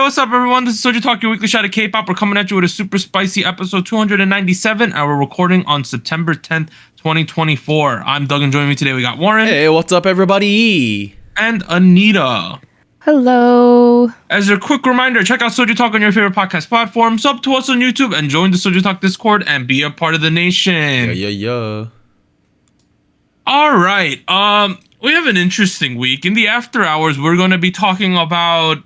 what's up, everyone? This is SojuTalk, your weekly shot of K-pop. We're coming at you with a super spicy episode 297, and we're recording on September 10th, 2024. I'm Doug, and joining me today, we got Warren. Hey, what's up, everybody? And Anita. Hello. As a quick reminder, check out SojuTalk on your favorite podcast platform, sub to us on YouTube, and join the SojuTalk Discord and be a part of the nation. Yeah. All right. We have an interesting week. In the after hours, we're going to be talking about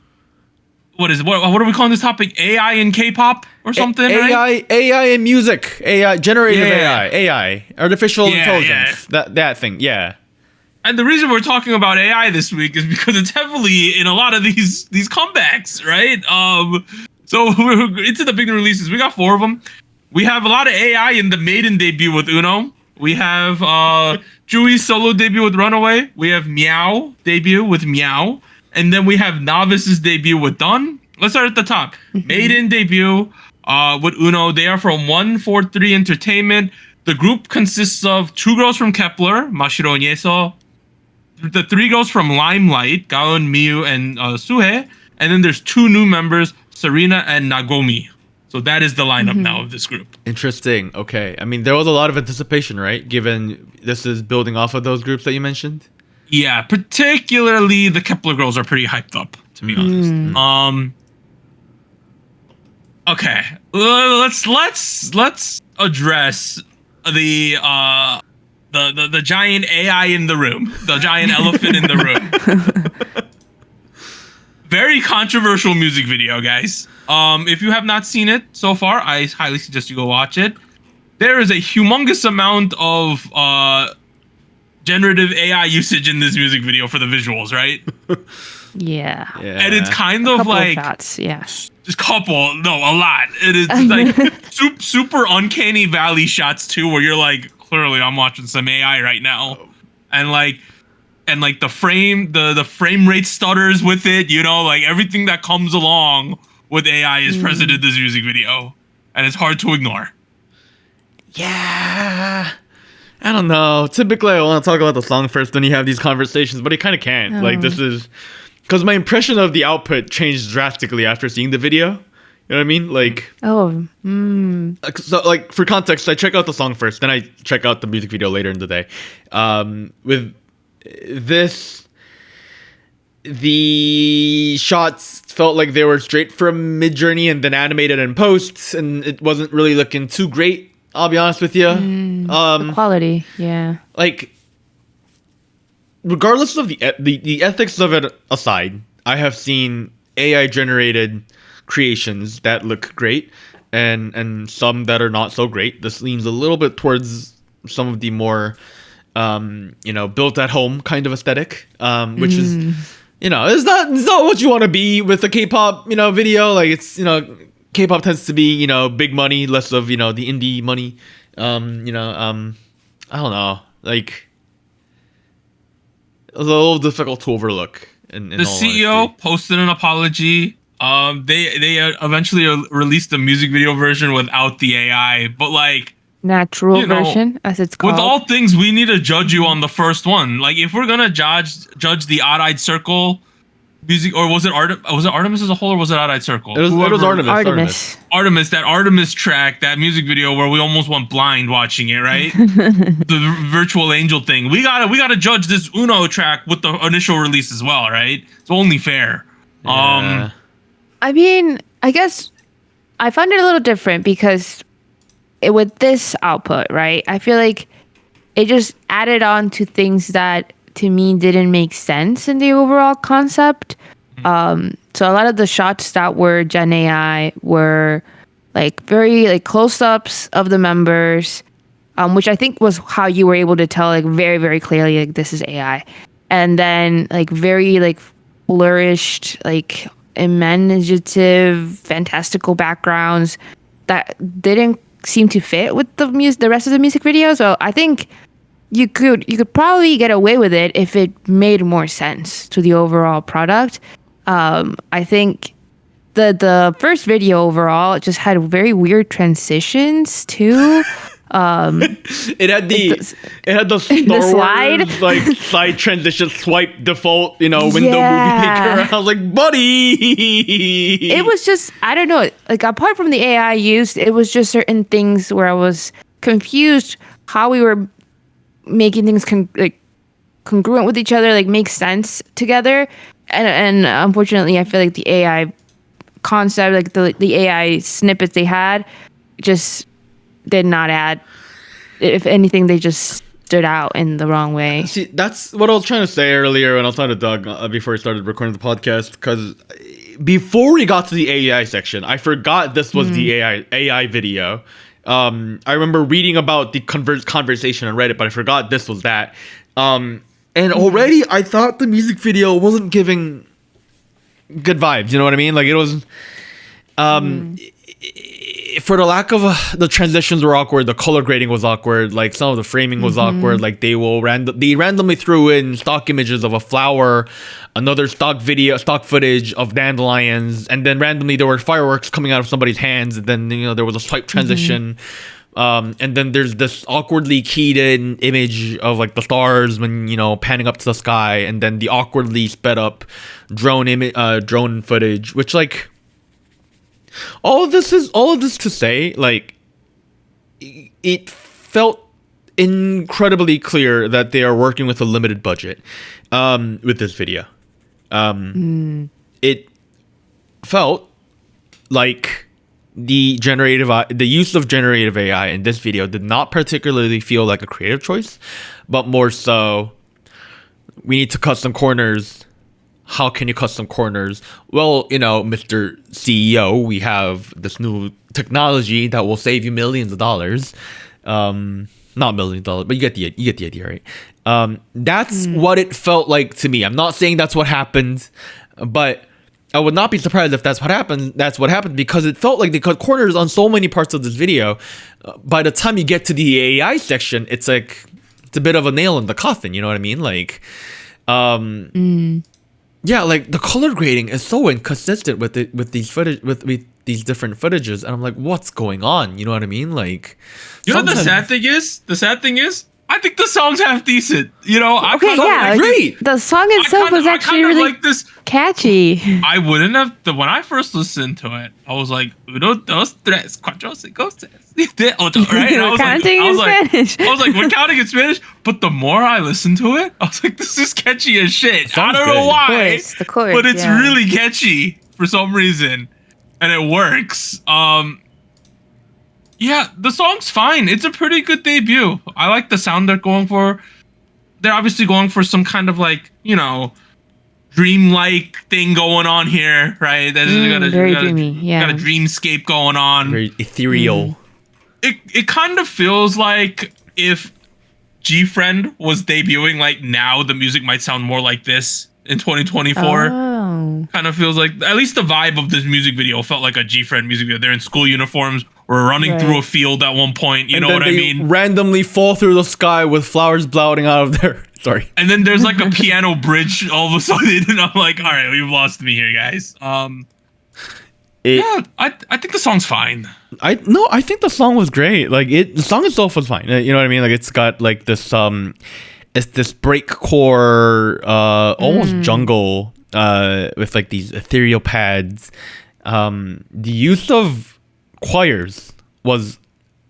what are we calling this topic? AI in K-pop or something? AI in music. AI generative AI, artificial intelligence. Yeah. That thing. Yeah. And the reason we're talking about AI this week is because it's heavily in a lot of these comebacks, right? So we're into the big releases. We got 4 of them. We have a lot of AI in the MADEIN debut with Uno. We have Tzuyu solo debut with Runaway. We have MEOW debut with MEOW. And then we have Naevis's debut with Done. Let's start at the top. MADEIN debut with Uno. They are from 143 Entertainment. The group consists of 2 girls from Kepler, Mashiro and Yeso. The 3 girls from Limelight, Gaon, Miyu, and Suhe. And then there's 2 new members, Serena and Nagomi. So that is the lineup now of this group. Interesting. Okay. I mean, there was a lot of anticipation, right? Given this is building off of those groups that you mentioned. Yeah, particularly the Kepler girls are pretty hyped up, to be honest. Okay, let's address the giant AI in the room, the giant elephant in the room. Very controversial music video, guys. If you have not seen it so far, I highly suggest you go watch it. There is a humongous amount of generative AI usage in this music video for the visuals, right? Yeah. And it's kind of like shots, yeah. Just a lot. It is like super uncanny valley shots too, where you're like, clearly I'm watching some AI right now, and the frame rate stutters with it, you know, like everything that comes along with AI is present in this music video, and it's hard to ignore. Yeah. I don't know. Typically, I want to talk about the song first, then you have these conversations, but I kind of can't. Like, this is... Because my impression of the output changed drastically after seeing the video. You know what I mean? Like... So, like, for context, I check out the song first, then I check out the music video later in the day. With this... The shots felt like they were straight from Midjourney and then animated in post, and it wasn't really looking too great. I'll be honest with you. The quality, yeah. Like, regardless of the ethics of it aside, I have seen AI generated creations that look great, and some that are not so great. This leans a little bit towards some of the more, built at home kind of aesthetic, which is, it's not what you want to be with a K-pop, video. Like, it's, K-pop tends to be, big money, less of, the indie money. I don't know. Like, it's a little difficult to overlook. The CEO posted an apology. They eventually released the music video version without the AI, but like natural version, as it's called. With all things, we need to judge you on the first one. Like, if we're gonna judge the Odd-Eyed Circle music, or was it Artemis as a whole, or was it Odd-Eyed Circle? It was Artemis. Artemis, that Artemis track, that music video where we almost went blind watching it, right? The virtual angel thing. We gotta judge this Uno track with the initial release as well, right? It's only fair. Yeah. I mean, I guess I found it a little different because with this output, right? I feel like it just added on to things that to me didn't make sense in the overall concept. So a lot of the shots that were Gen AI were like very like close-ups of the members, which I think was how you were able to tell like very, very clearly like this is AI. And then like very like flourished, like imaginative, fantastical backgrounds that didn't seem to fit with the rest of the music video. So I think you could probably get away with it if it made more sense to the overall product. I think the first video overall just had very weird transitions too. It had the Star slide? Wars like slide transition swipe default, window movie Yeah. maker. I was like, buddy. It was just, I don't know, like apart from the AI used, it was just certain things where I was confused how we were making things congruent with each other, like make sense together. And unfortunately, I feel like the AI concept, like the AI snippets they had, just did not add. If anything, they just stood out in the wrong way. See, that's what I was trying to say earlier when I was talking to Doug before I started recording the podcast. Because before we got to the AI section, I forgot this was the AI video. I remember reading about the conversation on Reddit, but I forgot this was that. And already I thought the music video wasn't giving good vibes. You know what I mean? Like it was. For the lack of the transitions were awkward, the color grading was awkward, like some of the framing was awkward, like they randomly threw in stock images of a flower, another stock footage of dandelions, and then randomly there were fireworks coming out of somebody's hands, and then there was a swipe transition, and then there's this awkwardly keyed in image of like the stars when panning up to the sky, and then the awkwardly sped up drone footage, which like all of this to say, like, it felt incredibly clear that they are working with a limited budget with this video. It felt like the use of generative AI in this video did not particularly feel like a creative choice, but more so, we need to cut some corners. How can you cut some corners? Well, Mr. CEO, we have this new technology that will save you millions of dollars. Not millions of dollars, but you get the idea, right? That's what it felt like to me. I'm not saying that's what happened, but I would not be surprised if that's what happened. That's what happened because it felt like they cut corners on so many parts of this video. By the time you get to the AI section, it's like it's a bit of a nail in the coffin. You know what I mean? Like, yeah, like the color grading is so inconsistent with these footage with these different footages, and I'm like, what's going on? You know what I mean? Like, know what the sad thing is? The sad thing is, I think the song's half decent. Great. The song itself was actually really like this. catchy. I wouldn't have when I first listened to it. I was like, uno, dos, tres, cuatro, cinco, seis. Right? And I was like, we're counting in Spanish. But the more I listened to it, I was like, this is catchy as shit. I don't know why, The chorus, but it's really catchy for some reason, and it works. Yeah, the song's fine. It's a pretty good debut. I like the sound they're going for. They're obviously going for some kind of like, dreamlike thing going on here, right? Very dreamy. Yeah. Got a dreamscape going on. Very ethereal. It kind of feels like if G-Friend was debuting, like now the music might sound more like this in 2024. Oh. Kind of feels like, at least the vibe of this music video felt like a G-Friend music video. They're in school uniforms. We're running through a field at one point. You know what I mean? Randomly fall through the sky with flowers sprouting out of there. Sorry. And then there's like a piano bridge all of a sudden, and I'm like, all right, you've lost me here, guys. Yeah, I think the song's fine. I think the song was great. Like the song itself was fine. You know what I mean? Like it's got like this it's this breakcore almost jungle with like these ethereal pads. The use of choirs was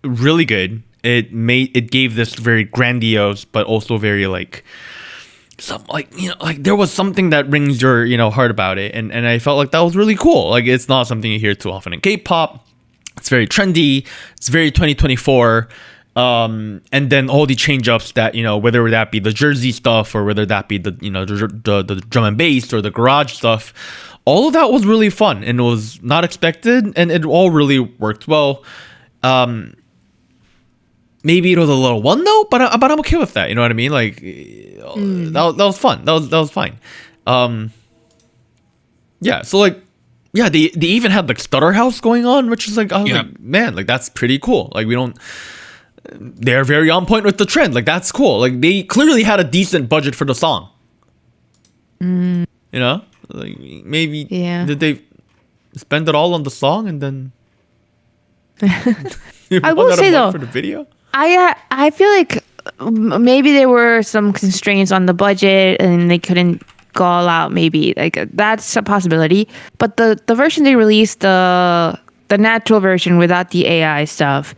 really good. It gave this very grandiose but also very like some like there was something that rings your heart about it, and I felt like that was really cool. Like it's not something you hear too often in K-pop. It's very trendy. It's very 2024. And then all the change ups that whether that be the Jersey stuff or whether that be the the drum and bass or the garage stuff, all of that was really fun and it was not expected, and it all really worked well. Maybe it was a little one note, but I'm okay with that. You know what I mean? Like that was fun. That was fine. Yeah. So like, yeah, they even had like Stutter House going on, which is like, I was like, man, like that's pretty cool. Like they're very on point with the trend. Like that's cool. Like they clearly had a decent budget for the song. You know, like maybe did they spend it all on the song and then I will say though, for the video? I feel like maybe there were some constraints on the budget and they couldn't go all out. Maybe like that's a possibility. But the version they released, the natural version without the AI stuff,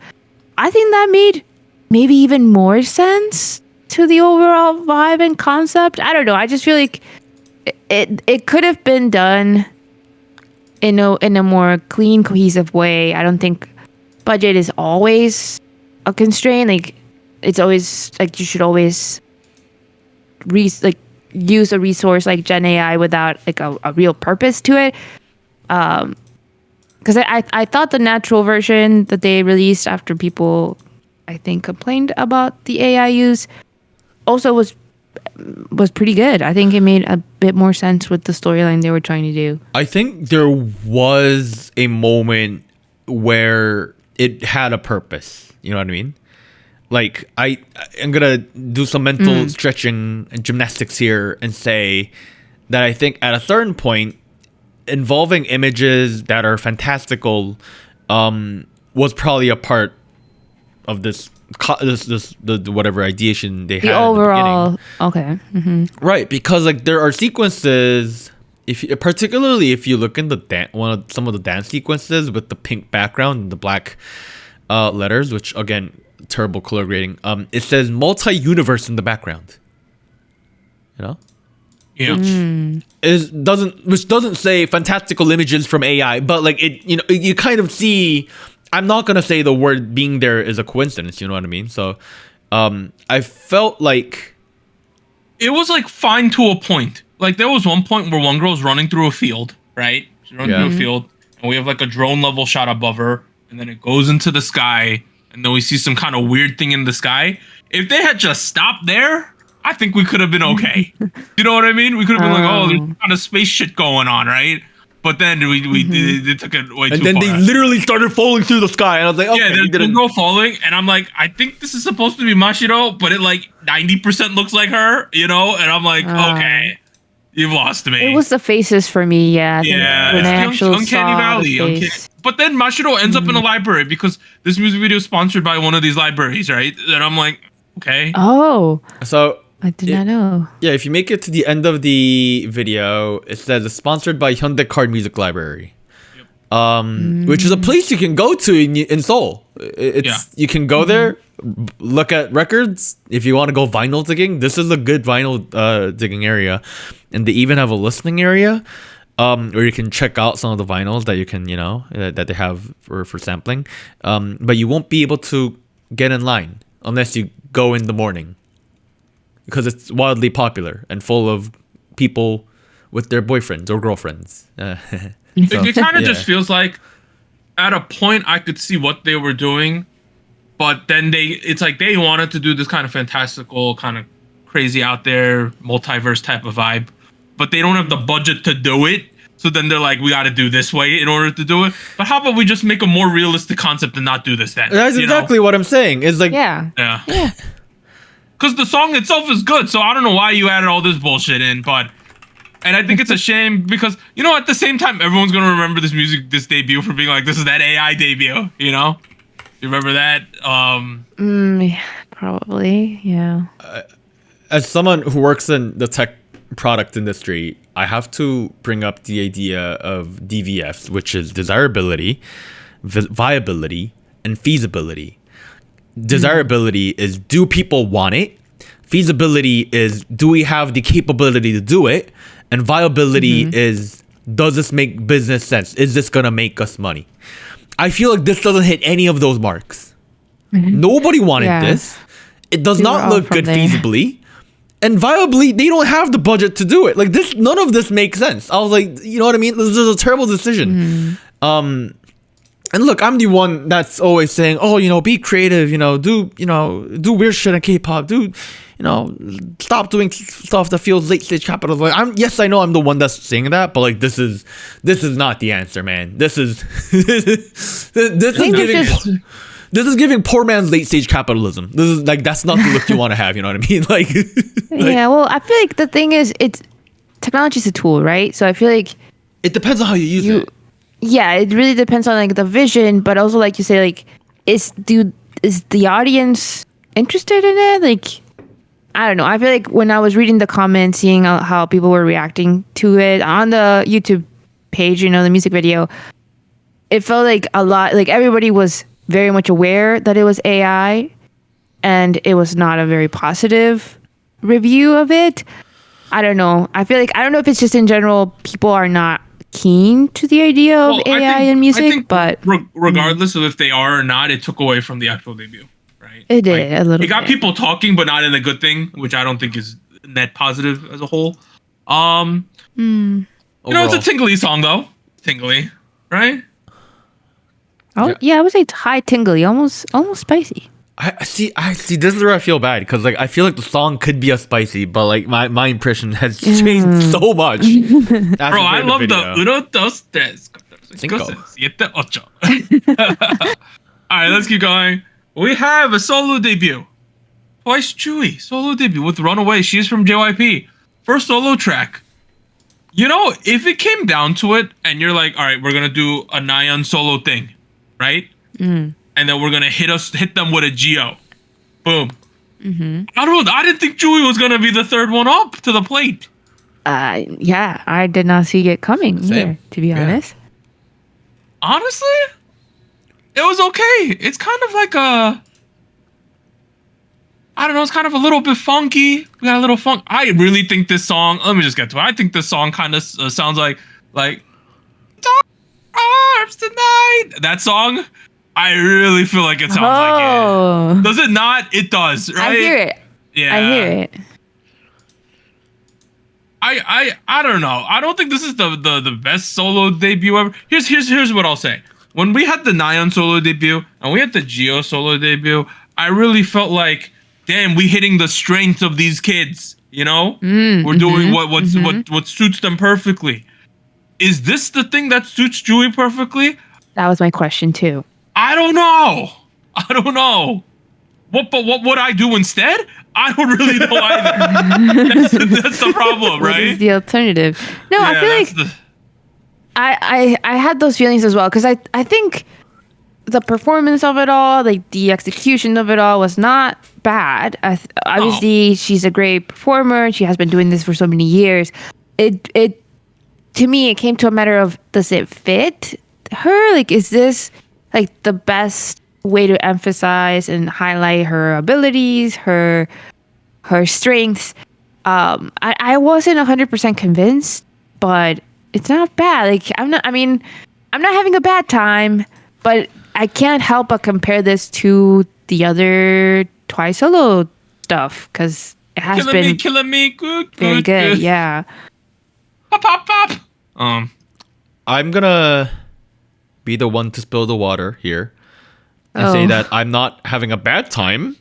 I think that made maybe even more sense to the overall vibe and concept. I don't know. I just feel like it could have been done in a more clean, cohesive way. I don't think budget is always a constraint. Like it's always like you should always use a resource like Gen AI without like a real purpose to it. Because I thought the natural version that they released after people, I think, complained about the AI use also was pretty good. I think it made a bit more sense with the storyline they were trying to do. I think there was a moment where it had a purpose. You know what I mean? Like I'm gonna do some mental stretching and gymnastics here and say that I think at a certain point, involving images that are fantastical was probably a part of this the whatever ideation they had The overall, at the beginning. okay, Right, because like there are sequences, particularly if you look in some of the dance sequences with the pink background and the black letters, which again, terrible color grading. It says multi-universe in the background. You know? Yeah. Which doesn't say fantastical images from AI, but like it, you know, you kind of see. I'm not gonna say the word being there is a coincidence. You know what I mean? So, I felt like It was like fine to a point. Like there was one point where one girl's running through a field, right? She's running through a field, and we have like a drone level shot above her, and then it goes into the sky, and then we see some kind of weird thing in the sky. If they had just stopped there, I think we could have been okay. You know what I mean? We could have been like, oh, there's kind of space shit going on, right? But then they took it way too far. And then they literally started falling through the sky, and I was like, okay, yeah, there's one girl falling, and I'm like, I think this is supposed to be Mashiro, but it like 90% looks like her, you know? And I'm like, okay, you've lost me. it was the faces for me. Yeah, Yeah, when I it's actually Uncanny saw Valley. the face. But then Mashiro ends up in a library because this music video is sponsored by one of these libraries, right? And I'm like, okay. Oh, So I did not know. yeah, if you make it to the end of the video, it says it's sponsored by Hyundai Card Music Library, which is a place you can go to in Seoul. You can go there, look at records. If you want to go vinyl digging, this is a good vinyl digging area, and they even have a listening area, where you can check out some of the vinyls that you can, you know, that they have for sampling. But you won't be able to get in line unless you go in the morning, because it's wildly popular and full of people with their boyfriends or girlfriends. It kind of just feels like at a point I could see what they were doing, but then it's like they wanted to do this kind of fantastical, kind of crazy out there multiverse type of vibe, but they don't have the budget to do it. So then they're like, we got to do this way in order to do it. But how about we just make a more realistic concept and not do this then? That's exactly what I'm saying. Is like, Yeah. Because the song itself is good, so I don't know why you added all this bullshit in, and I think it's a shame because, you know, at the same time, everyone's gonna remember this debut for being like, this is that AI debut, you know? You remember that? Probably, yeah. as someone who works in the tech product industry, I have to bring up the idea of DVFs, which is desirability, viability, and feasibility. Desirability is, do people want it? Feasibility is, do we have the capability to do it? And viability is, does this make business sense? Is this gonna make us money? I feel like this doesn't hit any of those marks. Nobody wanted this. It does not look good feasibly. And viably, they don't have the budget to do it. Like this, none of this makes sense. I was like, you know what I mean? This is a terrible decision. And look, I'm the one that's always saying, oh, you know, be creative, you know, do weird shit in K-pop, stop doing stuff that feels late stage capitalism. Like, yes, I know I'm the one that's saying that, but like, this is not the answer, man. This is giving poor man's late stage capitalism. This is like, that's not the look you want to have. You know what I mean? Like, yeah. Well, I feel like the thing is, technology is a tool, right? So I feel like it depends on how you use it. Yeah, it really depends on like the vision, but also like you say, like, do is the audience interested in it? Like, I don't know. I feel like when I was reading the comments, seeing how people were reacting to it on the YouTube page, the music video, it felt like a lot, like everybody was very much aware that it was AI, and it was not a very positive review of it. I don't know. I don't know if it's just in general, people are not keen to the idea of AI in music, but regardless of if they are or not, it took away from the actual debut, right? It did a little. It got people talking, but not in a good thing, which I don't think is net positive as a whole. It's a tingly song though. Tingly, right? Oh yeah, I would say high tingly, almost spicy. I see. This is where I feel bad because I feel like the song could be a spicy, but my impression has changed so much. Bro, I love the 1, 2, 3, 4, 5, 6, 7, 8. All right, let's keep going. We have a solo debut. Twice Chewy solo debut with Runaway. She is from JYP. First solo track. If it came down to it, and you're like, all right, we're gonna do a Nayeon solo thing, right? And then we're gonna hit them with a Geo. Boom. I didn't think Tzuyu was gonna be the third one up to the plate. Yeah, I did not see it coming here, to be honest. Honestly, it was okay. It's kind of like I don't know, it's kind of a little bit funky. We got a little funk. I really think this song, let me just get to it. I think this song kind of sounds like Dark Arms Tonight. That song, I really feel like it sounds like it. Does it not? It does, right? I hear it. Yeah. I hear it. I don't know. I don't think this is the best solo debut ever. Here's what I'll say. When we had the Nayeon solo debut and we had the Geo solo debut, I really felt like, damn, we hitting the strength of these kids. We're doing what suits them perfectly. Is this the thing that suits Chewy perfectly? That was my question too. I don't know. What would I do instead? I don't really know either. that's the problem, right? What is the alternative? No, I feel like I had those feelings as well, because I think the performance of it all, like the execution of it all, was not bad. Obviously, she's a great performer. She has been doing this for so many years. It to me, it came to a matter of, does it fit her? Like, is this like the best way to emphasize and highlight her abilities, her strengths? I wasn't 100% convinced, but it's not bad. Like, I'm not having a bad time, but I can't help but compare this to the other Twice solo stuff, because it has been killing me, good, very good. Yeah. Pop. I'm gonna be the one to spill the water here and say that I'm not having a bad time.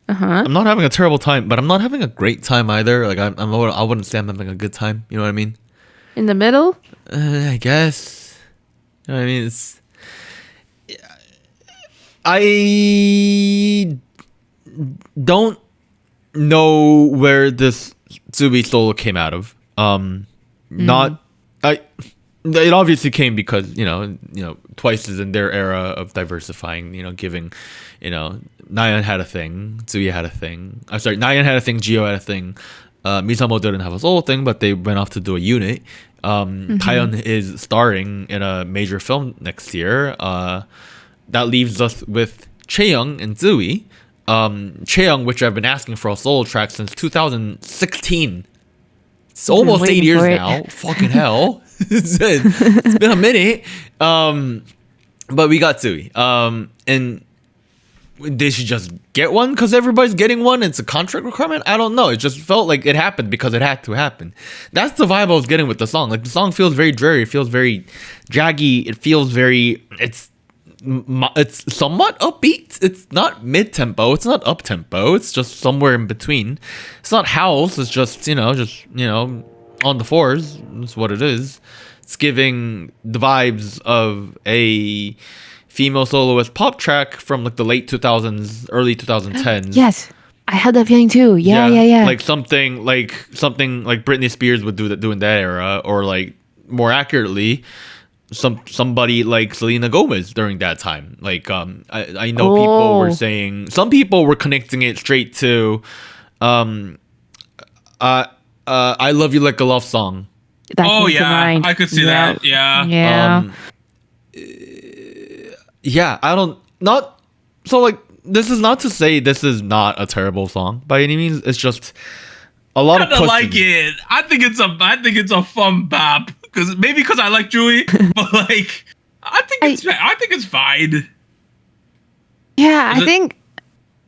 I'm not having a terrible time, but I'm not having a great time either. Like, I wouldn't say I'm having a good time. You know what I mean? In the middle? I guess. You know what I mean? I don't know where this Tzuyu solo came out of. It obviously came because Twice is in their era of diversifying. Giving, Nayeon had a thing, Tzuyu had a thing. I'm sorry, Nayeon had a thing, Geo had a thing. Misamo didn't have a solo thing, but they went off to do a unit. Taeyeon is starring in a major film next year. That leaves us with Chaeyoung and Tzuyu. Chaeyoung, which I've been asking for a solo track since 2016. It's almost 8 years now. Fucking hell. It's been a minute. But we got Tzuyu. And they should just get one because everybody's getting one. It's a contract requirement. I don't know. It just felt like it happened because it had to happen. That's the vibe I was getting with the song. Like, the song feels very dreary. It feels very jaggy. It feels very... It's somewhat upbeat. It's not mid-tempo. It's not up-tempo. It's just somewhere in between. It's not house. It's just, on the fours. That's what it is. It's giving the vibes of a female soloist pop track from like the late 2000s, early 2010s. Yes. I had that feeling too. Yeah. Like something like Britney Spears would do in that era, or like more accurately, somebody like Selena Gomez during that time. Like I know people were saying, some people were connecting it straight to I Love You Like a Love Song. That Oh came to yeah, mind. I could see that. Yeah. Yeah. Yeah, I don't not so like this is not to say this is not a terrible song by any means. It's just a lot of I questions. like it. I think it's a fun bop because I like Tzuyu, but like I think it's fine. Yeah, I think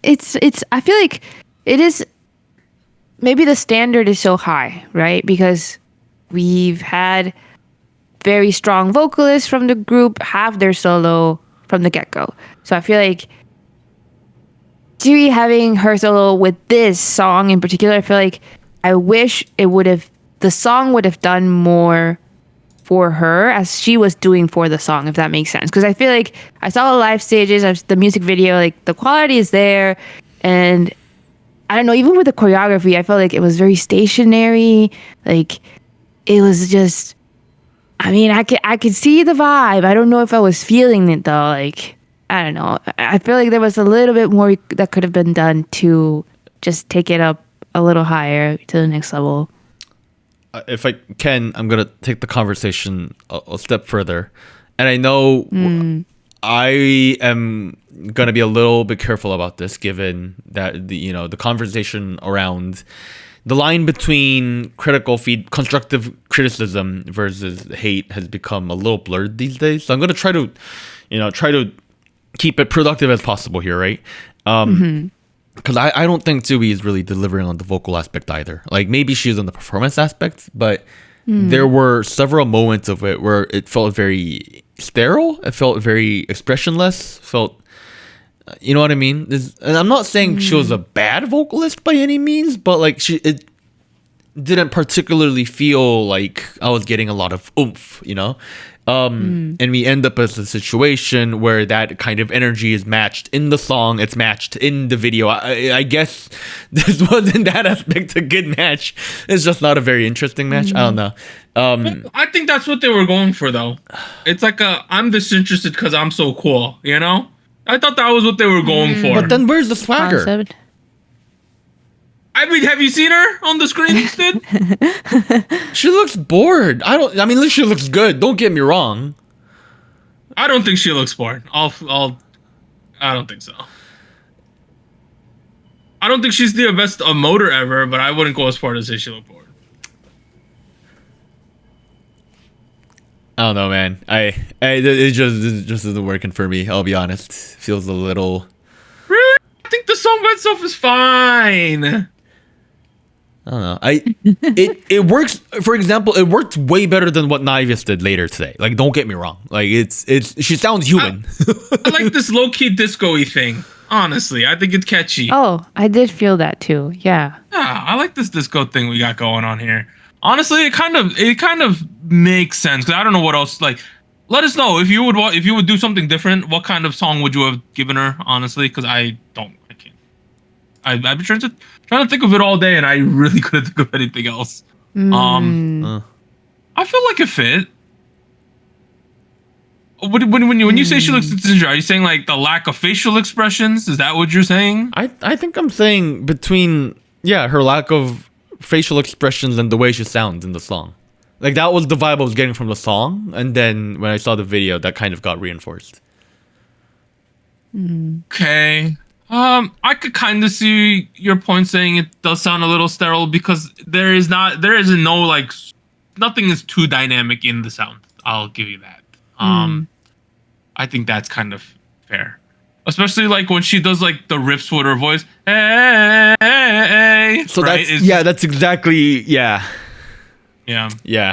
it's I feel like it is, maybe the standard is so high, right? Because we've had very strong vocalists from the group have their solo from the get-go. So I feel like Tzuyu having her solo with this song in particular, I feel like I wish the song would have done more for her as she was doing for the song, if that makes sense. Because I feel like I saw the live stages, the music video, like the quality is there, and I don't know, even with the choreography, I felt like it was very stationary. Like it was just, I mean, I could see the vibe. I don't know if I was feeling it though. Like, I don't know. I feel like there was a little bit more that could have been done to just take it up a little higher to the next level. If I can, I'm gonna take the conversation a step further, and I know I am gonna be a little bit careful about this, given that the conversation around the line between constructive criticism versus hate has become a little blurred these days. So I'm gonna try to keep it productive as possible here, right? Because I don't think Tzuyu is really delivering on the vocal aspect either. Like maybe she's on the performance aspect, but there were several moments of it where it felt very sterile. It felt very expressionless. You know what I mean? And I'm not saying she was a bad vocalist by any means, but like it didn't particularly feel like I was getting a lot of oomph, and we end up as a situation where that kind of energy is matched in the song, it's matched in the video. I guess this wasn't that aspect a good match. It's just not a very interesting match. I don't know. I think that's what they were going for though. It's like I'm disinterested because I'm so cool, I thought that was what they were going for. But then where's the swagger? Concept. I mean, have you seen her on the screen instead? She looks bored. I mean, she looks good. Don't get me wrong. I don't think she looks bored. I don't think so. I don't think she's the best emoter ever, but I wouldn't go as far to say she looked bored. I don't know, man. It just isn't working for me. I'll be honest. Feels a little. Really? I think the song by itself is fine. I don't know. It works. For example, it worked way better than what naevis did later today. Like, don't get me wrong. Like, she sounds human. I like this low key disco-y thing. Honestly, I think it's catchy. Oh, I did feel that too. Yeah. Yeah, I like this disco thing we got going on here. Honestly, it kind of makes sense because I don't know what else. Like, let us know if you would do something different. What kind of song would you have given her? Honestly, because I can't. I've been trying to think of it all day, and I really couldn't think of anything else. I feel like it fit. When you say she looks disinterested, are you saying like the lack of facial expressions? Is that what you're saying? I think I'm saying between her lack of facial expressions and the way she sounds in the song. Like that was the vibe I was getting from the song, and then when I saw the video, that kind of got reinforced. Okay. I could kind of see your point saying it does sound a little sterile because there isn't no like nothing is too dynamic in the sound. I'll give you that. I think that's kind of fair, especially like when she does like the riffs with her voice. Hey, so right? That's exactly yeah. That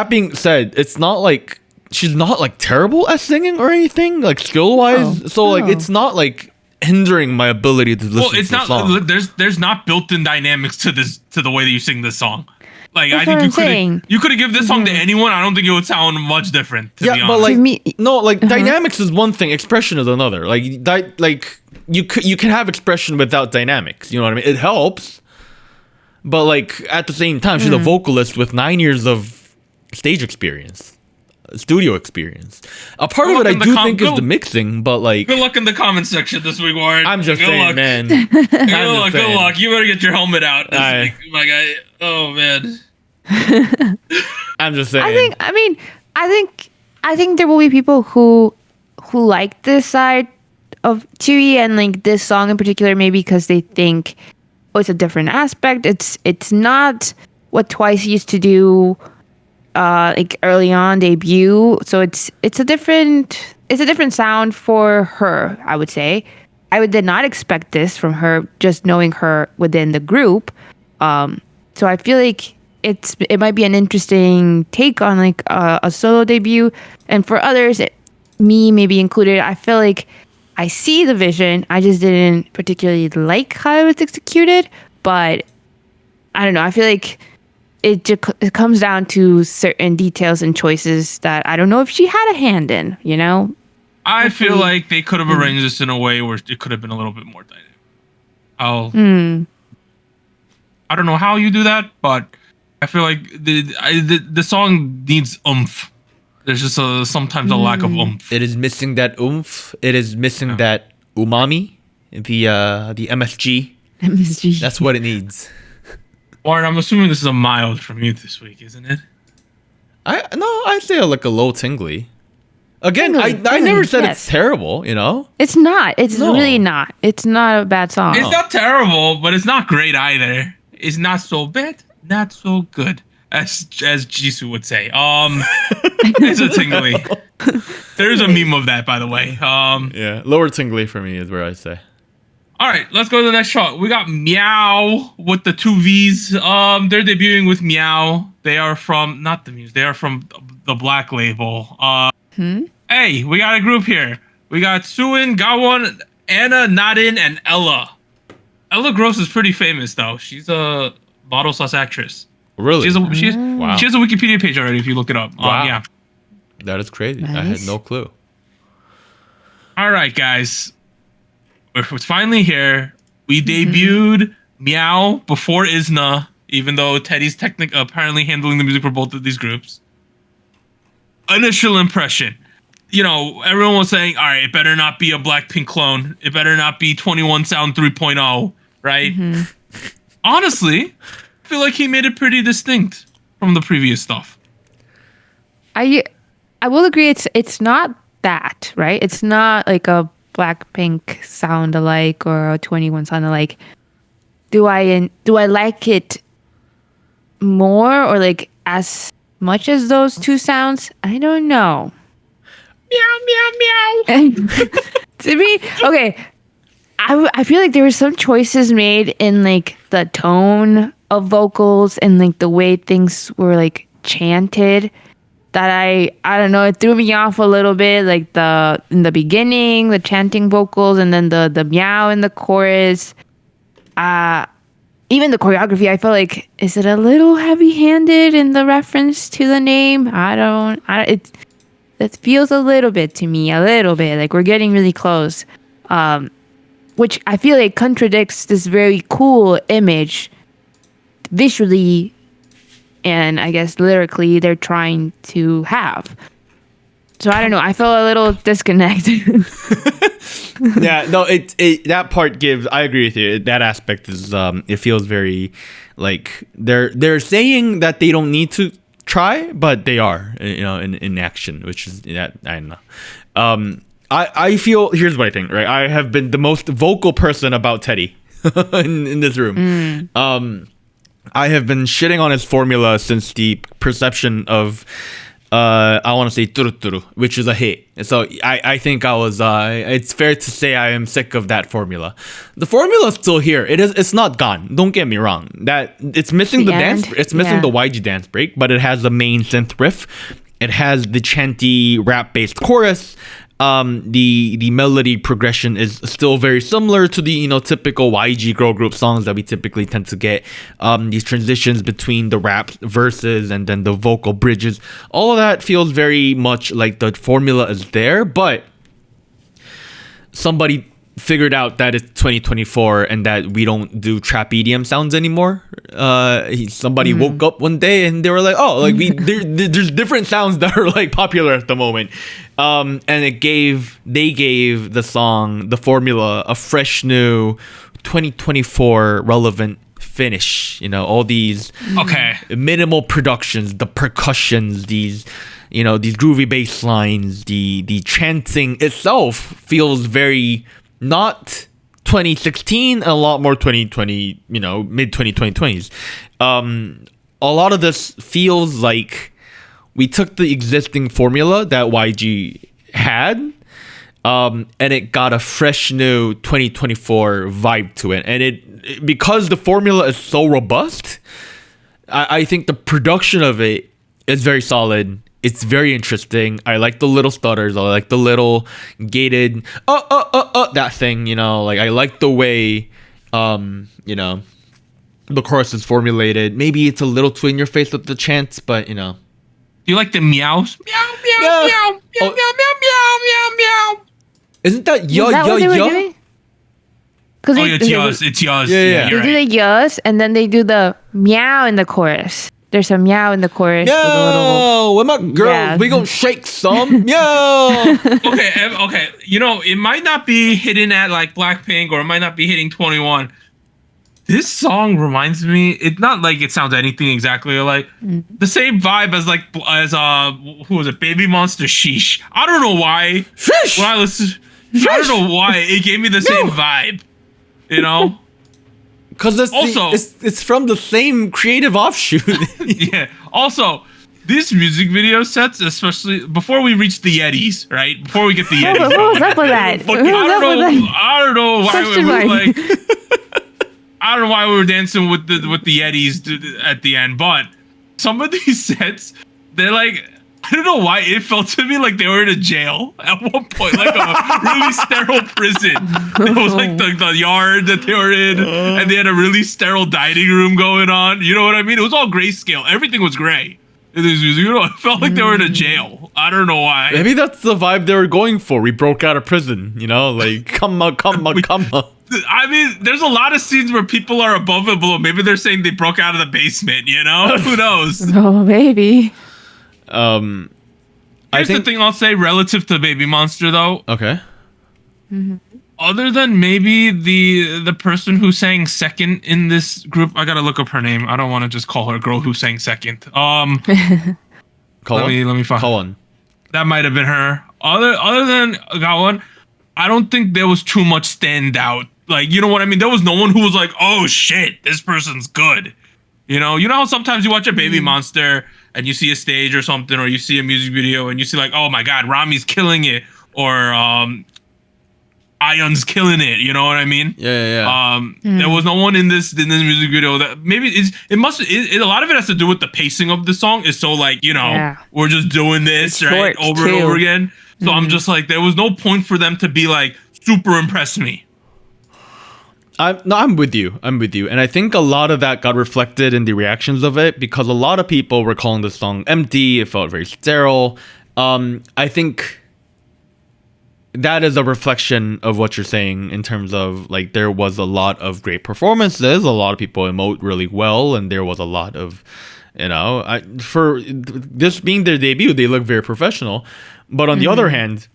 being said, it's not like she's not like terrible at singing or anything, like skill wise. Like it's not like hindering my ability to listen. Well, it's to the song. There's not built-in dynamics to the way that you sing this song. Like That's I think you could have given this song to anyone. I don't think it would sound much different. To be honest. But like dynamics is one thing, expression is another. Like you can have expression without dynamics. You know what I mean? It helps. but like at the same time, she's a vocalist with 9 years of stage experience, studio experience. A part of it I do think is the mixing, but like, good luck in the comment section this week, Warren. I'm just good saying, luck. man. Good luck. You better get your helmet out this week, my guy. Oh man. I'm just saying. I think there will be people who like this side of Tzuyu and like this song in particular, maybe because they think, oh, it's a different aspect. It's not what Twice used to do, like early on debut. So it's a different sound for her, I would say. Did not expect this from her, just knowing her within the group. So I feel like it might be an interesting take on like a solo debut, and for others, me maybe included, I feel like I see the vision. I just didn't particularly like how it was executed, but I don't know. I feel like it comes down to certain details and choices that I don't know if she had a hand in. You know, I feel like they could have arranged this in a way where it could have been a little bit more dynamic. I don't know how you do that, but I feel like the song needs oomph. There's just sometimes a lack of oomph. It is missing that oomph. It is missing that umami, the MSG. MSG. That's what it needs. Warren, I'm assuming this is a mild from you this week, isn't it? I'd say like a low tingly. Again, I never said it's terrible, you know? It's not. It's really not. It's not a bad song. It's not terrible, but it's not great either. It's not so bad, not so good, as Jisoo would say. It's a tingly. There's a meme of that, by the way. Yeah, lower tingly for me is where I say. All right, let's go to the next shot. We got MEOW with the 2 V's. They're debuting with MEOW. They are from not the Muse. They are from the Black label. Hey, we got a group here. We got Suin, Gawon, Anna, Nadin, and Ella. Ella Gross is pretty famous though. She's a model / actress. Really? She has a Wikipedia page already if you look it up. Wow. Yeah. That is crazy. Nice. I had no clue. All right, guys. We're finally here. We debuted MEOW before ISNA, even though Teddy's apparently handling the music for both of these groups. Initial impression. You know, everyone was saying, all right, it better not be a Blackpink clone. It better not be 21 Sound 3.0, right? Honestly, I feel like he made it pretty distinct from the previous stuff. I will agree. It's not that, right? It's not like a Blackpink sound alike or a 21 sound alike. Do I like it more or like as much as those two sounds? I don't know. Meow, meow, meow. To me, okay, I feel like there were some choices made in like the tone of vocals and like the way things were like chanted that I don't know, it threw me off a little bit. Like in the beginning, the chanting vocals, and then the meow in the chorus. Even the choreography, I feel like, is it a little heavy-handed in the reference to the name? It feels a little bit to me, like we're getting really close, which I feel like contradicts this very cool image visually and I guess lyrically they're trying to have. So I don't know. I felt a little disconnected. Yeah, no, it that part gives. I agree with you. That aspect is it feels very like they're saying that they don't need to try, but they are, you know, in action, which is that I don't know. I feel, here's what I think. Right, I have been the most vocal person about Teddy in this room. I have been shitting on his formula since the perception of I want to say turuturu, which is a hit. So I think I was it's fair to say I am sick of that formula. The formula is still here. It's not gone. Don't get me wrong. That it's missing the dance. It's missing the YG dance break, but it has the main synth riff. It has the chanty rap based chorus. The melody progression is still very similar to the, you know, typical YG girl group songs that we typically tend to get. These transitions between the rap verses and then the vocal bridges, all of that feels very much like the formula is there, but somebody figured out that it's 2024 and that we don't do trap EDM sounds anymore. Somebody woke up one day and they were like, oh, like there's different sounds that are like popular at the moment. And they gave the song, the formula, a fresh new 2024 relevant finish. You know, all these minimal productions, the percussions, these groovy bass lines, the chanting itself feels very not 2016, a lot more 2020, mid 2020s. A lot of this feels like we took the existing formula that YG had, and it got a fresh new 2024 vibe to it. And it because the formula is so robust, I think the production of it is very solid. It's very interesting. I like the little stutters. I like the little gated that thing, like I like the way the chorus is formulated. Maybe it's a little too in your face with the chants, but Do you like the meows? Meow, meow, meow, meow, meow, meow, meow, meow, meow. Isn't that yo? It's yours. Yeah. They do the yas, and then they do the meow in the chorus. There's a meow in the chorus. Yo, with my girls, we gonna shake some. Yo. Okay. It might not be hitting at like Blackpink, or it might not be hitting 21. This song reminds me. It's not like it sounds anything exactly like the same vibe as who was it? Baby Monster Sheesh. I don't know why. Sheesh. When I listen, I don't know why it gave me the same vibe. Because it's from the same creative offshoot. Yeah. Also, these music video sets, especially before we reach the Yetis, right? Before we get the Yetis. What was up with that? I don't know why we were I don't know why we were dancing with the Yetis at the end, but some of these sets, they're like, I don't know why it felt to me like they were in a jail at one point, like a really sterile prison. It was like the yard that they were in, and they had a really sterile dining room going on. You know what I mean? It was all grayscale. Everything was gray. It felt like they were in a jail. I don't know why. Maybe that's the vibe they were going for. We broke out of prison, like come on. I mean, there's a lot of scenes where people are above and below. Maybe they're saying they broke out of the basement. Who knows? Oh, maybe. Here's the thing I'll say relative to Baby Monster, though. Okay. Mm-hmm. Other than maybe the person who sang second in this group, I gotta look up her name. I don't want to just call her girl who sang second. Let me find. Colin. That might have been her. Other than Gawan, I don't think there was too much standout. Like, you know what I mean? There was no one who was like, oh shit, this person's good. You know how sometimes you watch a Baby Monster and you see a stage or something, or you see a music video and you see like, oh my god, Rami's killing it, or Ion's killing it. You know what I mean? Yeah. There was no one in this music video that maybe a lot of it has to do with the pacing of the song. Is so like, we're just doing this right over and over again. So I'm just like, there was no point for them to be like super impress me. I'm with you, and I think a lot of that got reflected in the reactions of it, because a lot of people were calling the song empty. It felt very sterile. I think that is a reflection of what you're saying in terms of like there was a lot of great performances. A lot of people emote really well, and there was a lot of, for this being their debut, they look very professional. But on the other hand,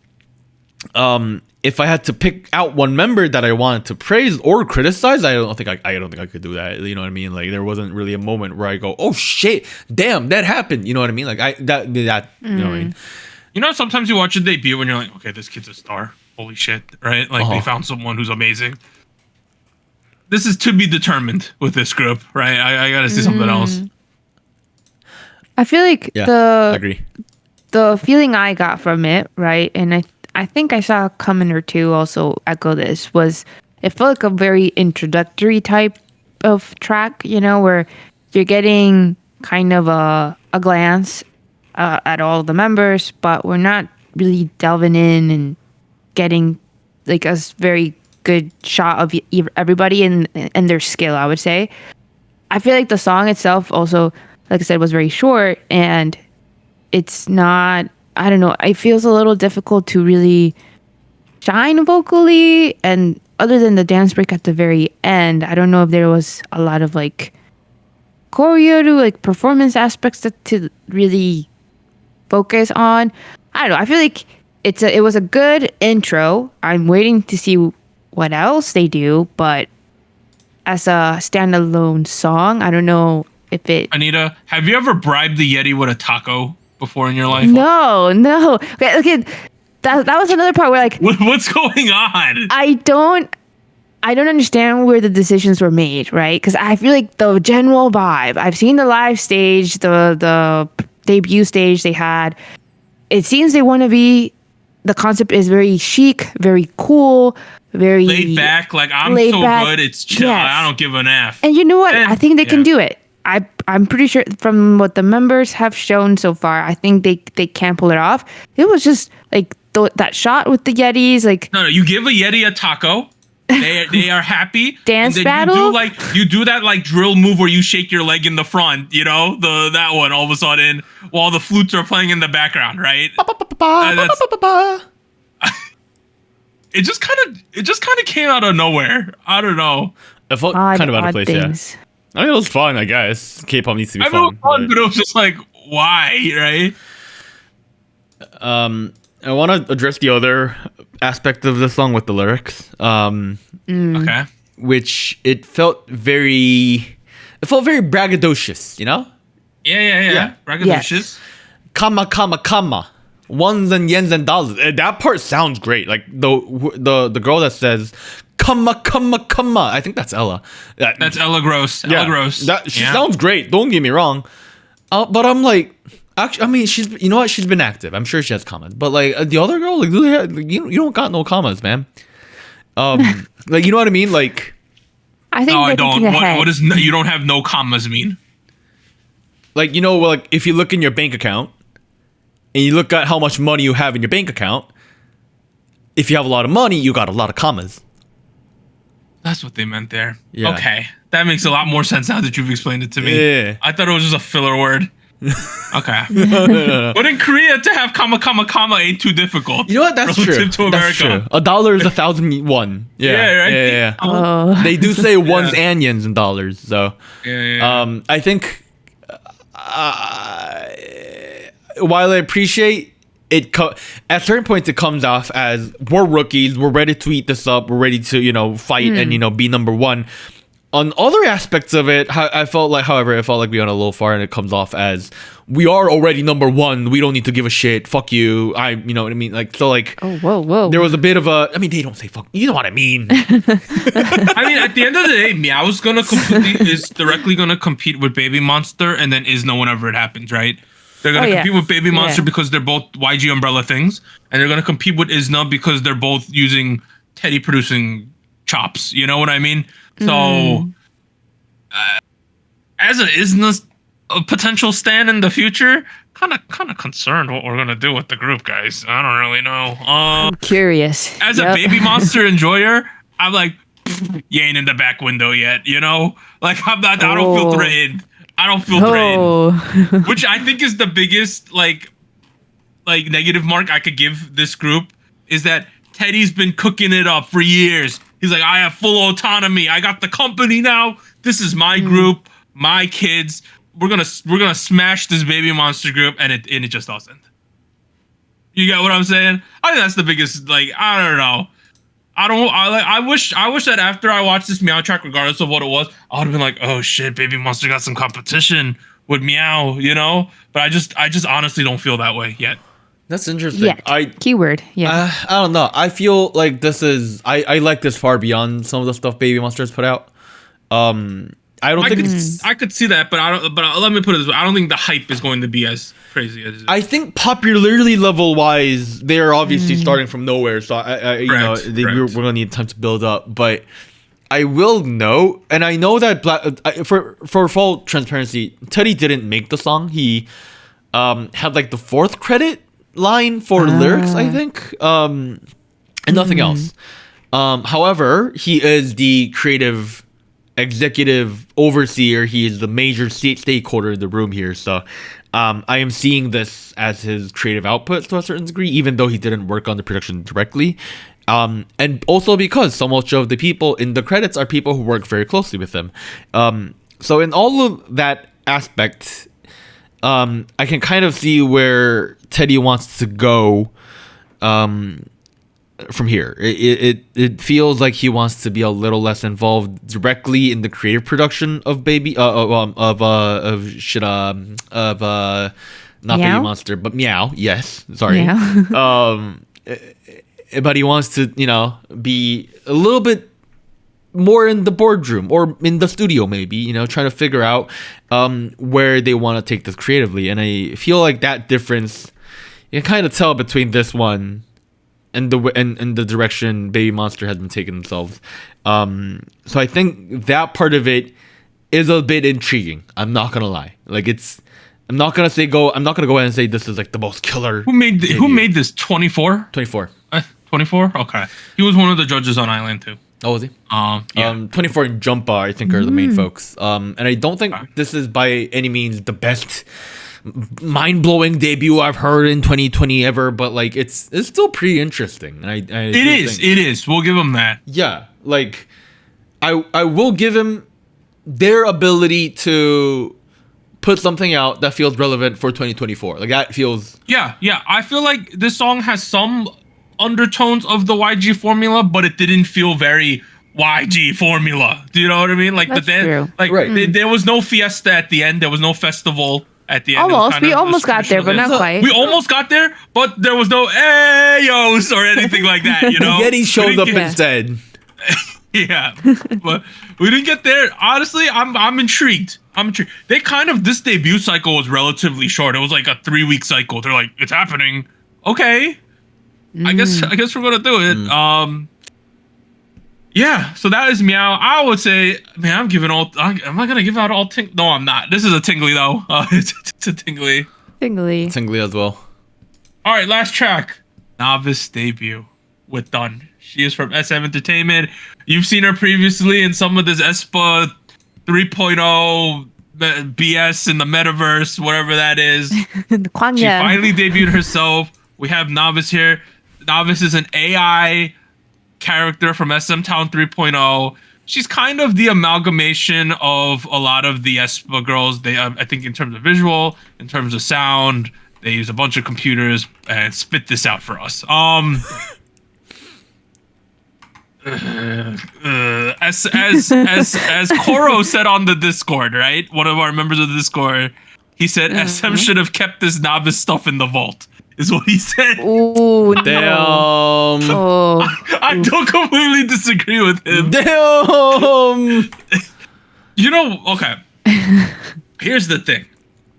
if I had to pick out one member that I wanted to praise or criticize, I don't think I could do that. You know what I mean? Like there wasn't really a moment where I go, "Oh shit, damn, that happened." You know what I mean? Like you know what I mean? Sometimes you watch a debut and you're like, "Okay, this kid's a star. Holy shit!" Right? Like they found someone who's amazing. This is to be determined with this group, right? I gotta see something else. I feel like I agree. The feeling I got from it, right, and I think I saw a comment or two also echo this, was it felt like a very introductory type of track, where you're getting kind of a glance at all the members, but we're not really delving in and getting like a very good shot of everybody and their skill, I would say. I feel like the song itself also, like I said, was very short, and it's not, I don't know, it feels a little difficult to really shine vocally, and other than the dance break at the very end, I don't know if there was a lot of like choreo to like performance aspects to really focus on. I don't know. I feel like it was a good intro. I'm waiting to see what else they do, but as a standalone song, I don't know if it. Anita, have you ever bribed the Yeti with a taco before in your life? No. Okay. That was another part where like What's going on? I don't understand where the decisions were made, right? Because I feel like the general vibe. I've seen the live stage, the debut stage they had. It seems they want to be. The concept is very chic, very cool, very laid back. Like I'm so good, it's chill. Yes. I don't give an F. And you know what? I think they can do it. I'm pretty sure from what the members have shown so far, I think they can pull it off. It was just like that shot with the Yetis, like No, you give a Yeti a taco. They are happy. Dance and then battle? You do that like drill move where you shake your leg in the front, you know, that one all of a sudden while the flutes are playing in the background, right? It just kind of came out of nowhere. I don't know. It felt odd, kind of out of place, things. yeah. I mean, it was fun, I guess. K-pop needs to be I mean, it was fun, fun. but it was just like, why, right? I want to address the other aspect of the song with the lyrics. Okay. Which it felt very braggadocious, you know? Yeah. Braggadocious. Comma, comma, comma. Ones and yens and dollars. That part sounds great. Like the girl that says comma, comma, comma. I think that's Ella. That's Ella Gross. Yeah, Ella Gross. She sounds great. Don't get me wrong. But I'm like, actually, I mean, you know what? She's been active. I'm sure she has comments. But like the other girl, like you don't got no commas, man. Like you know what I mean? Like, I think no, I they're don't. thinking ahead. What does you don't have no commas mean? like you know, like if you look in your bank account and you look at how much money you have in your bank account, if you have a lot of money, you got a lot of commas. That's what they meant there. Yeah. Okay. That makes a lot more sense now that you've explained it to me. Yeah. I thought it was just a filler word. Okay. No. But in Korea, to have comma, comma, comma ain't too difficult. You know what? That's relative true. to That's America. true. $1 is 1,001. Yeah. Yeah, right? Yeah. Oh. They do say ones and yens in dollars. So, Yeah. I think while I appreciate it, at certain points it comes off as we're rookies, we're ready to eat this up, we're ready to fight and be number one. On other aspects of it, I felt like, however, it felt like we went a little far, and it comes off as we are already number one. We don't need to give a shit. Fuck you. You know what I mean? Like, so like, Oh, whoa. there was a bit of a. I mean, they don't say fuck. You know what I mean? I mean, at the end of the day, Meow's is directly gonna compete with Baby Monster, and then ISNA whenever it happens, right? They're gonna compete with Baby Monster because they're both YG Umbrella things, and they're gonna compete with ISNA because they're both using Teddy producing chops. You know what I mean? So, as an ISNA potential stand in the future, kind of concerned what we're gonna do with the group, guys. I don't really know. I'm curious. As a Baby Monster enjoyer, I'm like, you ain't in the back window yet, you know? Like I'm not. I don't feel threatened. I don't feel threatened, which I think is the biggest like negative mark I could give this group is that Teddy's been cooking it up for years. He's like, I have full autonomy. I got the company now. This is my group, my kids. We're gonna smash this Baby Monster group, and it just doesn't. You get what I'm saying? I think that's the biggest. Like, I don't know. I wish that after I watched this Meow track, regardless of what it was, I would have been like, oh shit, Baby Monster got some competition with Meow, you know? But I just honestly don't feel that way yet. That's interesting. Yeah. Keyword. Yeah. I don't know. I feel like this is. I like this far beyond some of the stuff Baby Monster has put out. I could see that, but I don't. But let me put it this way: I don't think the hype is going to be as crazy as. I think popularity level wise, they're obviously starting from nowhere. So we're gonna need time to build up. But I will note, and I know that for full transparency, Teddy didn't make the song. He had like the fourth credit line for lyrics, I think, and nothing else. However, he is the creative executive overseer. He is the major stakeholder in the room here. So I am seeing this as his creative output to a certain degree, even though he didn't work on the production directly. And also because so much of the people in the credits are people who work very closely with him. So in all of that aspect, I can kind of see where Teddy wants to go from here. It feels like he wants to be a little less involved directly in the creative production of not Meow? Baby Monster, but Meow. Yes, sorry. Meow. But he wants to, be a little bit more in the boardroom or in the studio, maybe, trying to figure out where they want to take this creatively. And I feel like that difference, you can kind of tell between this one and the direction Baby Monster has been taking themselves. So I think that part of it is a bit intriguing. I'm not gonna lie. Like I'm not gonna go ahead and say this is like the most killer. Who made this? 24? 24. 24? Okay. He was one of the judges on Island too. Oh, was he? Yeah. 24 and Jumpa, I think, are the main folks. And I don't think this is by any means the best mind-blowing debut I've heard in 2020 ever, but like it's still pretty interesting. And it is. We'll give him that. Yeah, like I will give him their ability to put something out that feels relevant for 2024. Like that feels. Yeah. I feel like this song has some undertones of the YG formula, but it didn't feel very YG formula. Do you know what I mean? Like That's the dance, true. like Right. there was no fiesta at the end. There was no festival at the end. Almost. We almost got there, but not quite. We almost got there, but there was no ayos or anything like that. Yeti showed up get- instead. Yeah, but we didn't get there. Honestly, I'm intrigued. They this debut cycle was relatively short. It was like a 3-week cycle. They're like, it's happening. Okay, I guess we're gonna do it. Yeah. So that is Meow. I would say, man, I'm giving all. Am I gonna give out all ting? No, I'm not. This is a tingly though. It's a tingly. Tingly. Tingly as well. All right, last track. Novice debut with Dun. She is from SM Entertainment. You've seen her previously in some of this aespa 3.0 BS in the metaverse, whatever that is. She Kwangya. finally debuted herself. We have Novice here. Novice is an AI character from SM Town 3.0. She's kind of the amalgamation of a lot of the aespa girls. They, I think, in terms of visual, in terms of sound, they use a bunch of computers and spit this out for us. As Koro said on the Discord, right? One of our members of the Discord, he said SM should have kept this novice stuff in the vault. Is what he said. Ooh, no. Damn. Oh. I don't completely disagree with him. Damn. Okay. Here's the thing.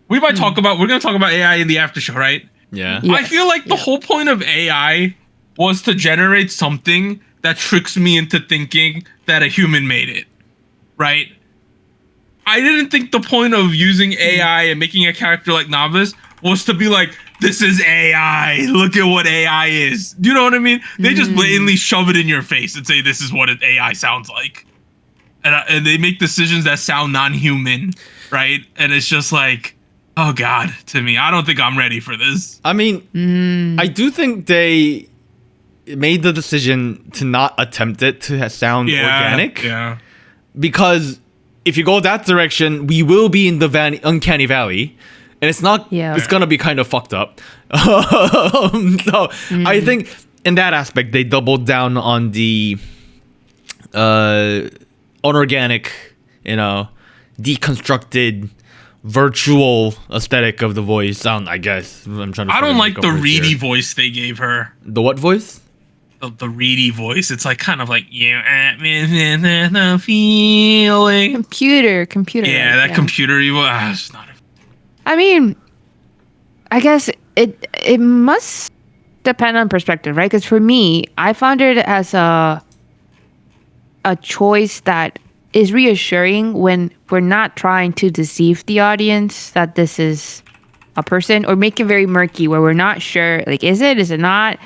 We're gonna talk about AI in the after show, right? Yeah. Yeah. I feel like the whole point of AI was to generate something that tricks me into thinking that a human made it, right? I didn't think the point of using AI and making a character like Novice was to be like, this is AI. Look at what AI is. Do you know what I mean? They just blatantly shove it in your face and say this is what an AI sounds like, and they make decisions that sound non-human, right? And it's just like, oh god, to me, I don't think I'm ready for this. I mean, I do think they made the decision to not attempt it to sound organic. Yeah. Because if you go that direction, we will be in the uncanny valley. And it's not, it's going to be kind of fucked up. I think in that aspect, they doubled down on the unorganic, deconstructed virtual aesthetic of the voice sound, I guess. I don't like the reedy voice they gave her. The what voice? The reedy voice. It's like kind of like the feeling. Computer. Yeah, that computer evil. It's not. I mean, I guess it must depend on perspective, right? Because for me, I found it as a choice that is reassuring when we're not trying to deceive the audience that this is a person, or make it very murky where we're not sure, like, is it not?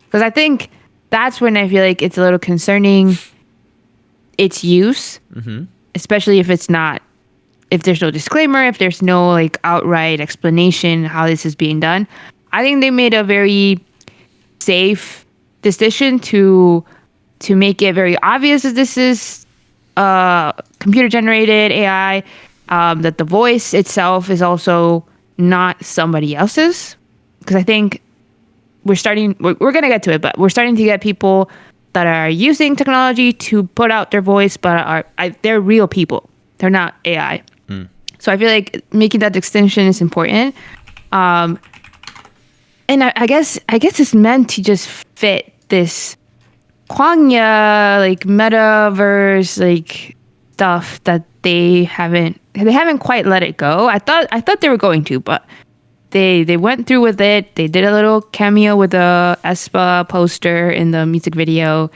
Because I think that's when I feel like it's a little concerning, its use, especially if it's not, if there's no disclaimer, if there's no like outright explanation how this is being done. I think they made a very safe decision to make it very obvious that this is computer generated AI, that the voice itself is also not somebody else's. Because I think we're going to get to it, but we're starting to get people that are using technology to put out their voice, but they're real people. They're not AI. So I feel like making that distinction is important. And I guess it's meant to just fit this Kwangya, like metaverse, like stuff that they haven't quite let it go. I thought they were going to, but they went through with it. They did a little cameo with the aespa poster in the music video.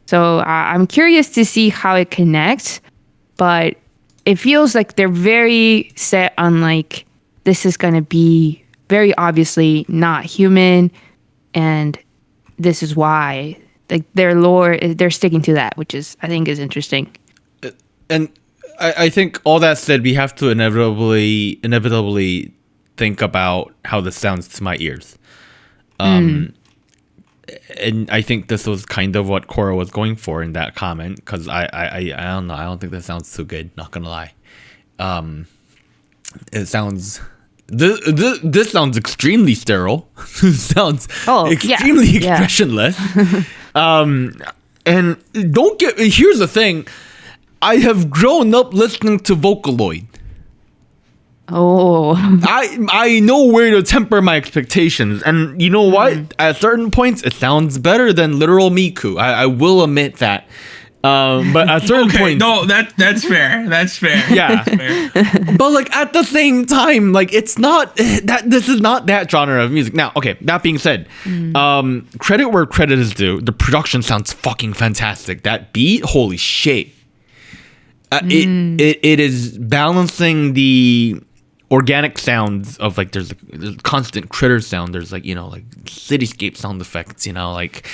So I'm curious to see how it connects, but it feels like they're very set on like, this is going to be very obviously not human, and this is why, like, their lore, they're sticking to that, which I think is interesting. And I think all that said, we have to inevitably think about how this sounds to my ears. And I think this was kind of what Cora was going for in that comment, because I don't know, I don't think that sounds too good, not gonna lie. It sounds this sounds extremely sterile. Sounds extremely expressionless. And here's the thing, I have grown up listening to Vocaloid. Oh. I know where to temper my expectations, and you know what? At certain points, it sounds better than literal Miku. I will admit that. But at certain points, no, that's fair. That's fair. Yeah. That's fair. But like at the same time, like it's not that this is not that genre of music. Now, okay, that being said, credit where credit is due. The production sounds fucking fantastic. That beat, holy shit. It is balancing the organic sounds of like there's constant critter sound, there's like, you know, like cityscape sound effects, you know, like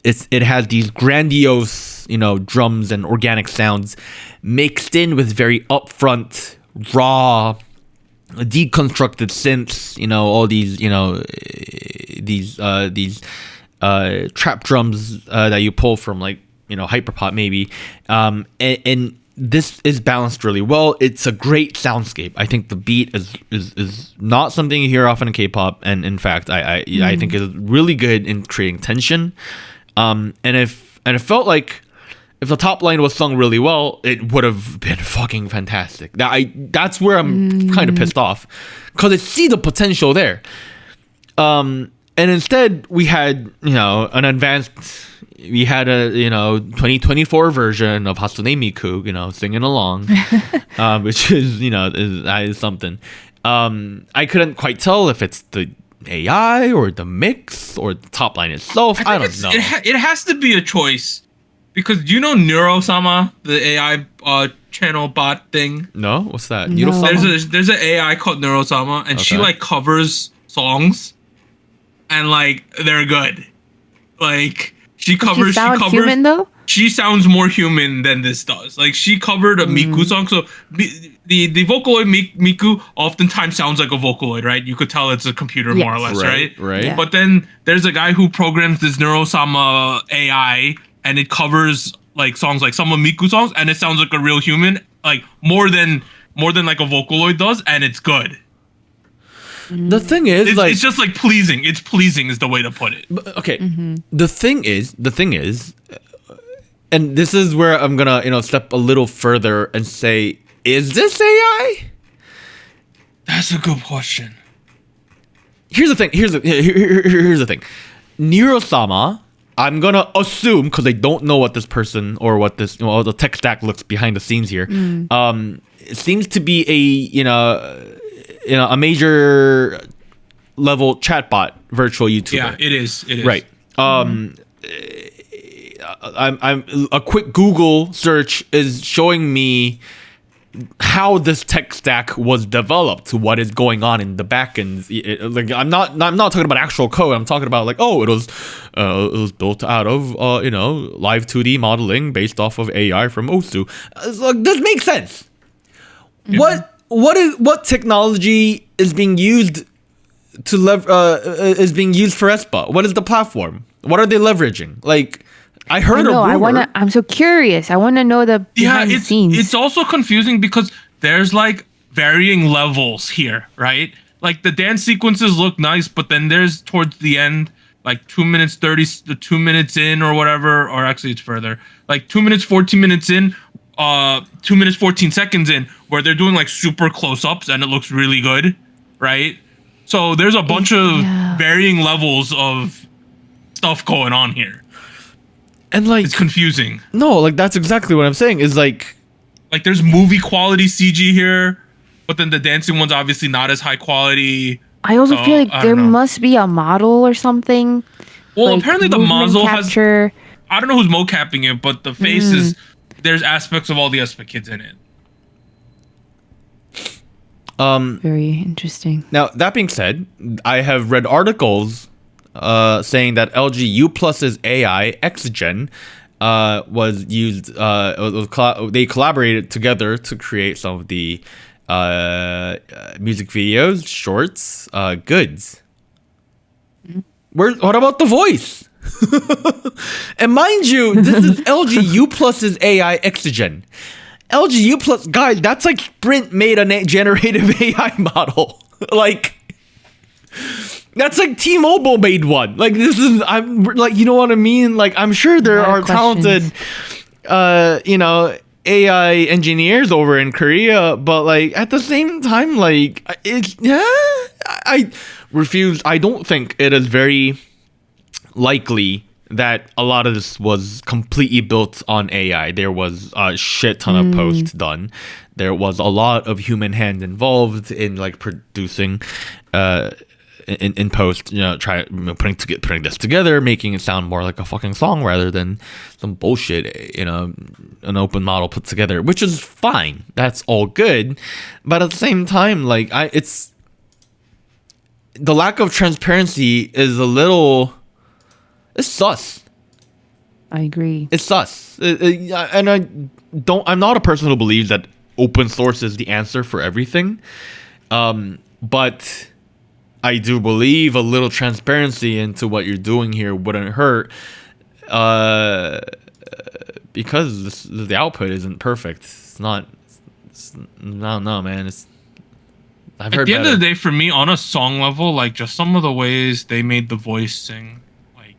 it has these grandiose, you know, drums and organic sounds mixed in with very upfront, raw, deconstructed synths, you know, all these, you know, these trap drums that you pull from, like, you know, hyperpop maybe, and this is balanced really well. It's a great soundscape. I think the beat is not something you hear often in K-pop, and in fact, I think is really good in creating tension. And it felt like if the top line was sung really well, it would have been fucking fantastic. That's where I'm kind of pissed off, because I see the potential there. And instead we had, you know, we had a, you know, 2024 version of Hasune Miku, you know, singing along, which is, you know, is something. I couldn't quite tell if it's the AI or the mix or the top line itself. I don't know. It has to be a choice, because you know Neuro-sama, the AI channel bot thing? No? What's that? No. There's an AI called Neuro-sama, and she like covers songs, and like they're good. Like she covers human though? She sounds more human than this does. Like she covered a Miku song, so the Vocaloid Miku oftentimes sounds like a Vocaloid, right? You could tell it's a computer more or less, right? Right. Yeah. But then there's a guy who programs this Neuro-sama AI, and it covers like songs, like some of Miku songs, and it sounds like a real human, like more than like a Vocaloid does, and it's good. The thing is, it's just like pleasing. It's pleasing is the way to put it. Okay. The thing is, and this is where I'm gonna, you know, step a little further and say, is this AI? That's a good question. Here's the thing. Neuro-sama, I'm gonna assume, because I don't know what this person or what this, you know, the tech stack looks behind the scenes here. It seems to be a major level chatbot virtual YouTuber. Yeah, it is. Right. I'm a quick Google search is showing me how this tech stack was developed, what is going on in the back end. Like I'm not talking about actual code. I'm talking about like, oh, it was built out of you know, live 2D modeling based off of AI from Osu. Like, this makes sense. What technology is being used is being used for aespa? What is the platform? What are they leveraging? Like, I heard a No, rumor. I'm so curious. I want to know the behind the scenes. It's also confusing because there's like varying levels here, right? Like the dance sequences look nice, but then there's towards the end, like 2 minutes 30, 2 minutes in or whatever, or actually it's further, like 2 minutes 14 minutes in, 2 minutes 14 seconds in, where they're doing like super close-ups and it looks really good, right? So there's a bunch of varying levels of stuff going on here. And like, It's confusing. no, like that's exactly what I'm saying. Is like, There's movie quality CG here, but then the dancing one's obviously not as high quality. I also feel like I there don't know. must be a model or something. Well, like apparently the movement muzzle has. capture. I don't know who's mocapping it, but the face is. There's aspects of all the aspect kids in it. Very interesting. now that being said, I have read articles saying that LG U Plus's AI XGen was used. They collaborated together to create some of the music videos, shorts, goods. What about the voice? And mind you, this is LG U Plus's AI XGen. LG U Plus, guys, that's like Sprint made a generative AI model. Like, that's like T-Mobile made one. Like, this is, I'm like, you know what I mean? Like, I'm sure there lot are of questions. talented, AI engineers over in Korea, but like at the same time, like I refuse. I don't think it is very likely that a lot of this was completely built on AI. There was a shit ton of posts done. There was a lot of human hand involved in like producing in post, putting this together, making it sound more like a fucking song rather than some bullshit, an open model put together, which is fine. That's all good. But at the same time, like it's the lack of transparency is it's sus. I agree. It's sus. And I'm not a person who believes that open source is the answer for everything. But I do believe a little transparency into what you're doing here wouldn't hurt, because the output isn't perfect. It's not. No, man. I've heard At the end of better. the day, for me, on a song level, like just some of the ways they made the voice sing, like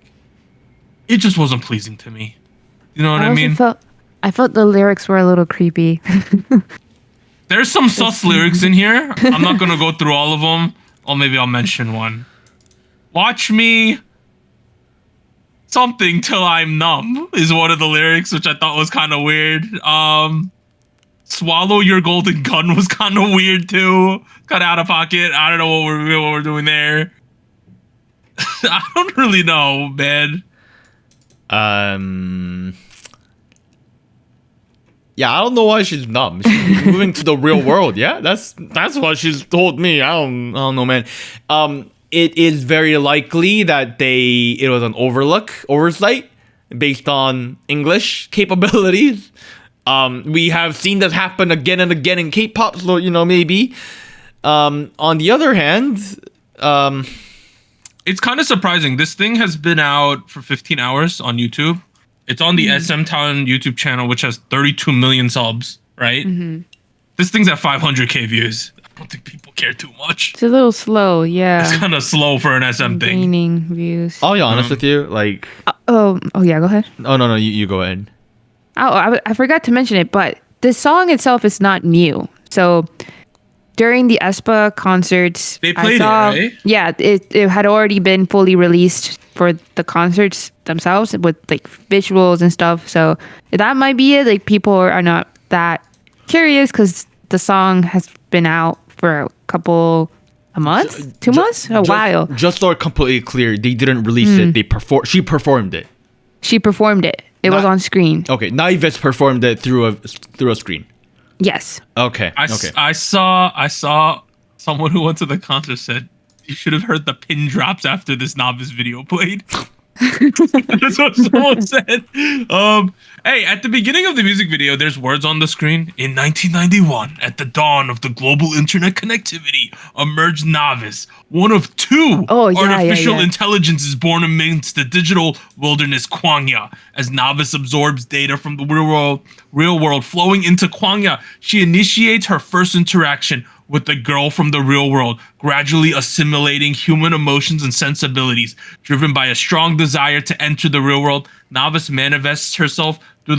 it just wasn't pleasing to me. You know what I also mean? I felt the lyrics were a little creepy. There's some sus lyrics in here. I'm not gonna go through all of them. Or maybe I'll mention one. Watch me something till I'm numb is one of the lyrics, which I thought was kind of weird. Swallow your golden gun was kind of weird too. Kind of out of pocket. I don't know what we're doing there. I don't really know, man. Yeah, I don't know why she's numb. She's moving to the real world. Yeah, that's what she's told me. I don't know, man. It is very likely that it was an oversight based on English capabilities. We have seen this happen again and again in K-pop, so maybe. On the other hand, It's kind of surprising. This thing has been out for 15 hours on YouTube. It's on the SM Town YouTube channel, which has 32 million subs, right? This thing's at 500k views. I don't think people care too much. It's a little slow, yeah. It's kind of slow for an SM thing. Gaining views. I'll be honest with you. Like, Oh yeah, go ahead. oh no, you go ahead. Oh, I forgot to mention it, but the song itself is not new. So during the aespa concerts, They played it, right? Yeah, it had already been fully released for the concerts themselves with like visuals and stuff. So that might be it. Like people are not that curious because the song has been out for a month, 2 months, a while. Just so completely clear, they didn't release it. She performed it. She performed it. It was Not- on screen. Okay, naevis performed it through a screen. Yes. Okay. Okay. I saw someone who went to the concert said you should have heard the pin drops after this novice video played. That's what someone said. Hey, at the beginning of the music video, there's words on the screen. In 1991, at the dawn of the global internet connectivity, emerged naevis, one of two artificial intelligences born amidst the digital wilderness Kwangya. As naevis absorbs data from the real world flowing into Kwangya, she initiates her first interaction with the girl from the real world, gradually assimilating human emotions and sensibilities. Driven by a strong desire to enter the real world, naevis manifests herself through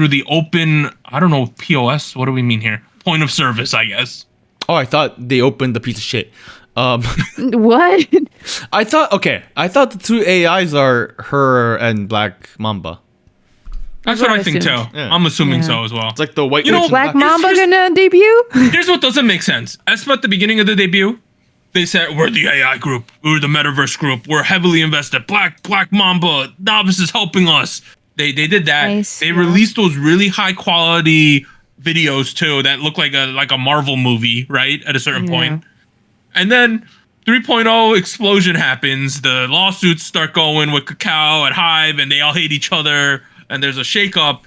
the open, I don't know, POS. What do we mean here? Point of service, I guess. Oh, I thought they opened the piece of shit. What? I thought the two AIs are her and Black Mamba. That's what I think too. Yeah. I'm assuming so as well. It's like the white. You know, Black Mamba gonna debut? Here's what doesn't make sense. Espa at the beginning of the debut, they said, we're the AI group. We're the metaverse group. We're heavily invested. Black Mamba, naevis is helping us. They did that. Nice, They released those really high quality videos too that look like a Marvel movie, right? At a certain point. And then 3.0 explosion happens. The lawsuits start going with Kakao and Hive, and they all hate each other. And there's a shakeup.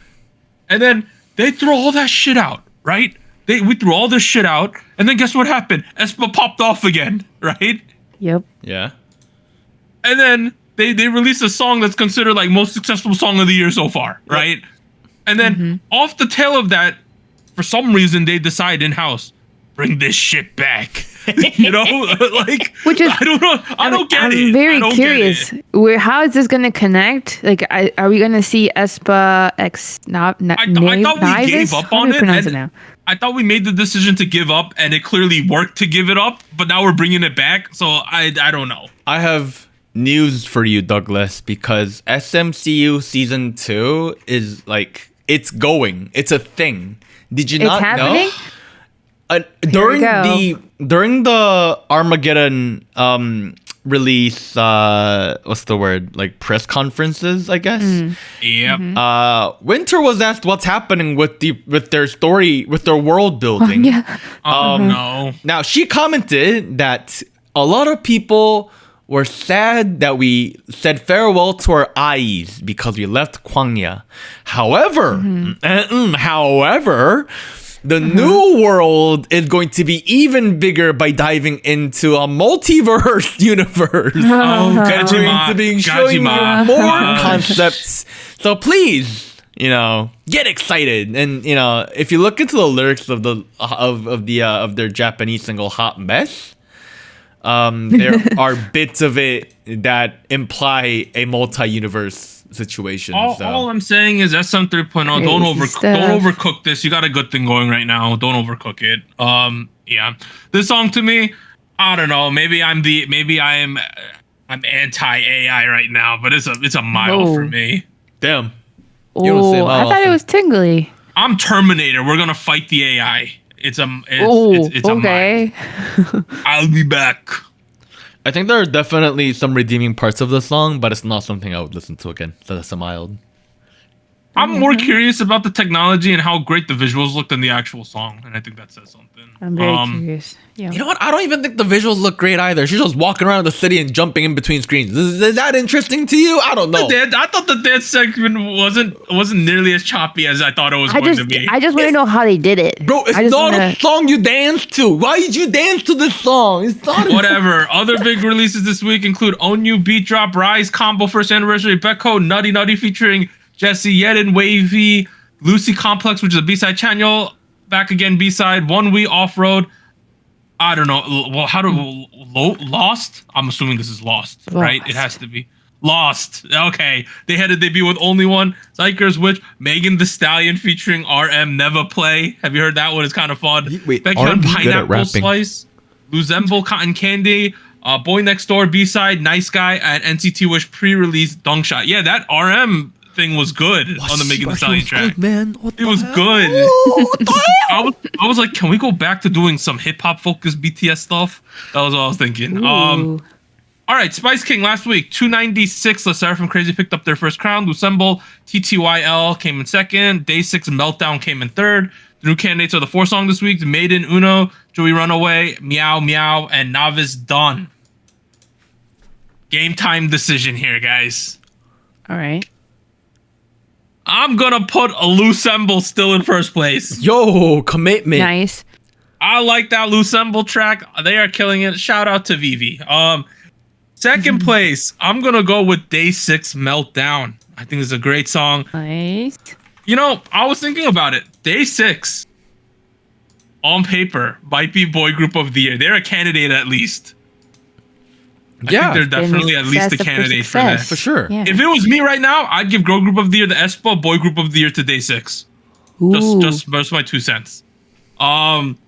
And then they throw all that shit out, right? We threw all this shit out, and then guess what happened? Espa popped off again, right? Yep. Yeah. And then they released a song that's considered like most successful song of the year so far, right? And then off the tail of that, for some reason they decide in-house, bring this shit back. You know, like, which is, I don't know. I don't get it. I'm very curious. How is this going to connect? Like, are we going to see Espa X? I thought we gave up on it. I thought we made the decision to give up, and it clearly worked to give it up. But now we're bringing it back, so I don't know. I have news for you, Douglas, because SMCU season 2 is like it's going. It's a thing. Did you not know? During the Armageddon release, what's the word? Like press conferences, I guess. Yep. Winter was asked what's happening with their story, with their world building. No. Now she commented that a lot of people were sad that we said farewell to our eyes because we left Kwangya. However, the new world is going to be even bigger by diving into a multiverse universe. Going to be showing you more concepts. So please, get excited. And if you look into the lyrics of their Japanese single "Hot Mess," there are bits of it that imply a multi-universe situation. All I'm saying is SM 3.0, don't overcook this. You got a good thing going right now. Don't overcook it. Yeah. This song to me, I don't know. Maybe I'm anti-AI right now, but it's a mile for me. Damn. Oh, I thought it was tingly. I'm Terminator. We're gonna fight the AI. It's a okay. mile. I'll be back. I think there are definitely some redeeming parts of the song, but it's not something I would listen to again. So that's a mild. I'm more curious about the technology and how great the visuals look than the actual song, and I think that says something. I'm very curious. Yeah. You know what? I don't even think the visuals look great either. She's just walking around the city and jumping in between screens. Is that interesting to you? I don't know. I thought the dance segment wasn't nearly as choppy as I thought it was going to be. I just want to know how they did it. Bro, it's not a song you dance to. Why did you dance to this song? It's not whatever. Other big releases this week include Onyu, Beat Drop, Rise, Combo, First Anniversary, Becco, Nutty Nutty featuring Jesse Yedin, Wavy, Lucy Complex, which is a B-side channel, Back Again B-side, One We Off-Road. I don't know. Well, Lost? I'm assuming this is Lost, right? It has to be. Lost. Okay. They had a debut with Only One, Zyker's Witch, Megan Thee Stallion featuring RM Never Play. Have you heard that one? It's kind of fun. Wait, Baekhyun Pineapple Slice, Luzemble Cotton Candy, Boy Next Door B-side, Nice Guy, and NCT Wish pre-release Dong Shot. Yeah, that RM thing was good on the Megan Thee Stallion track. Good, man. It was good. I was like, can we go back to doing some hip hop focused BTS stuff? That was what I was thinking. All right, Spice King last week 296. Le Sserafim Crazy picked up their first crown. Lucemble, TTYL came in second. Day 6 Meltdown came in third. The new candidates are the 4 song this week: Maiden, Uno, Joey Runaway, Meow, and Naevis Dawn. Game time decision here, guys. All right. I'm gonna put a Lucemble still in first place. Yo, commitment. Nice. I like that Lucemble track. They are killing it. Shout out to Vivi. Second place, I'm gonna go with Day 6 Meltdown. I think it's a great song. Nice. You know, I was thinking about it. Day 6, on paper, might be boy group of the year. They're a candidate at least. I think they're definitely at least a candidate for that. For sure. Yeah. If it was me right now, I'd give girl group of the year to aespa, boy group of the year to Day 6. Just my 2 cents. And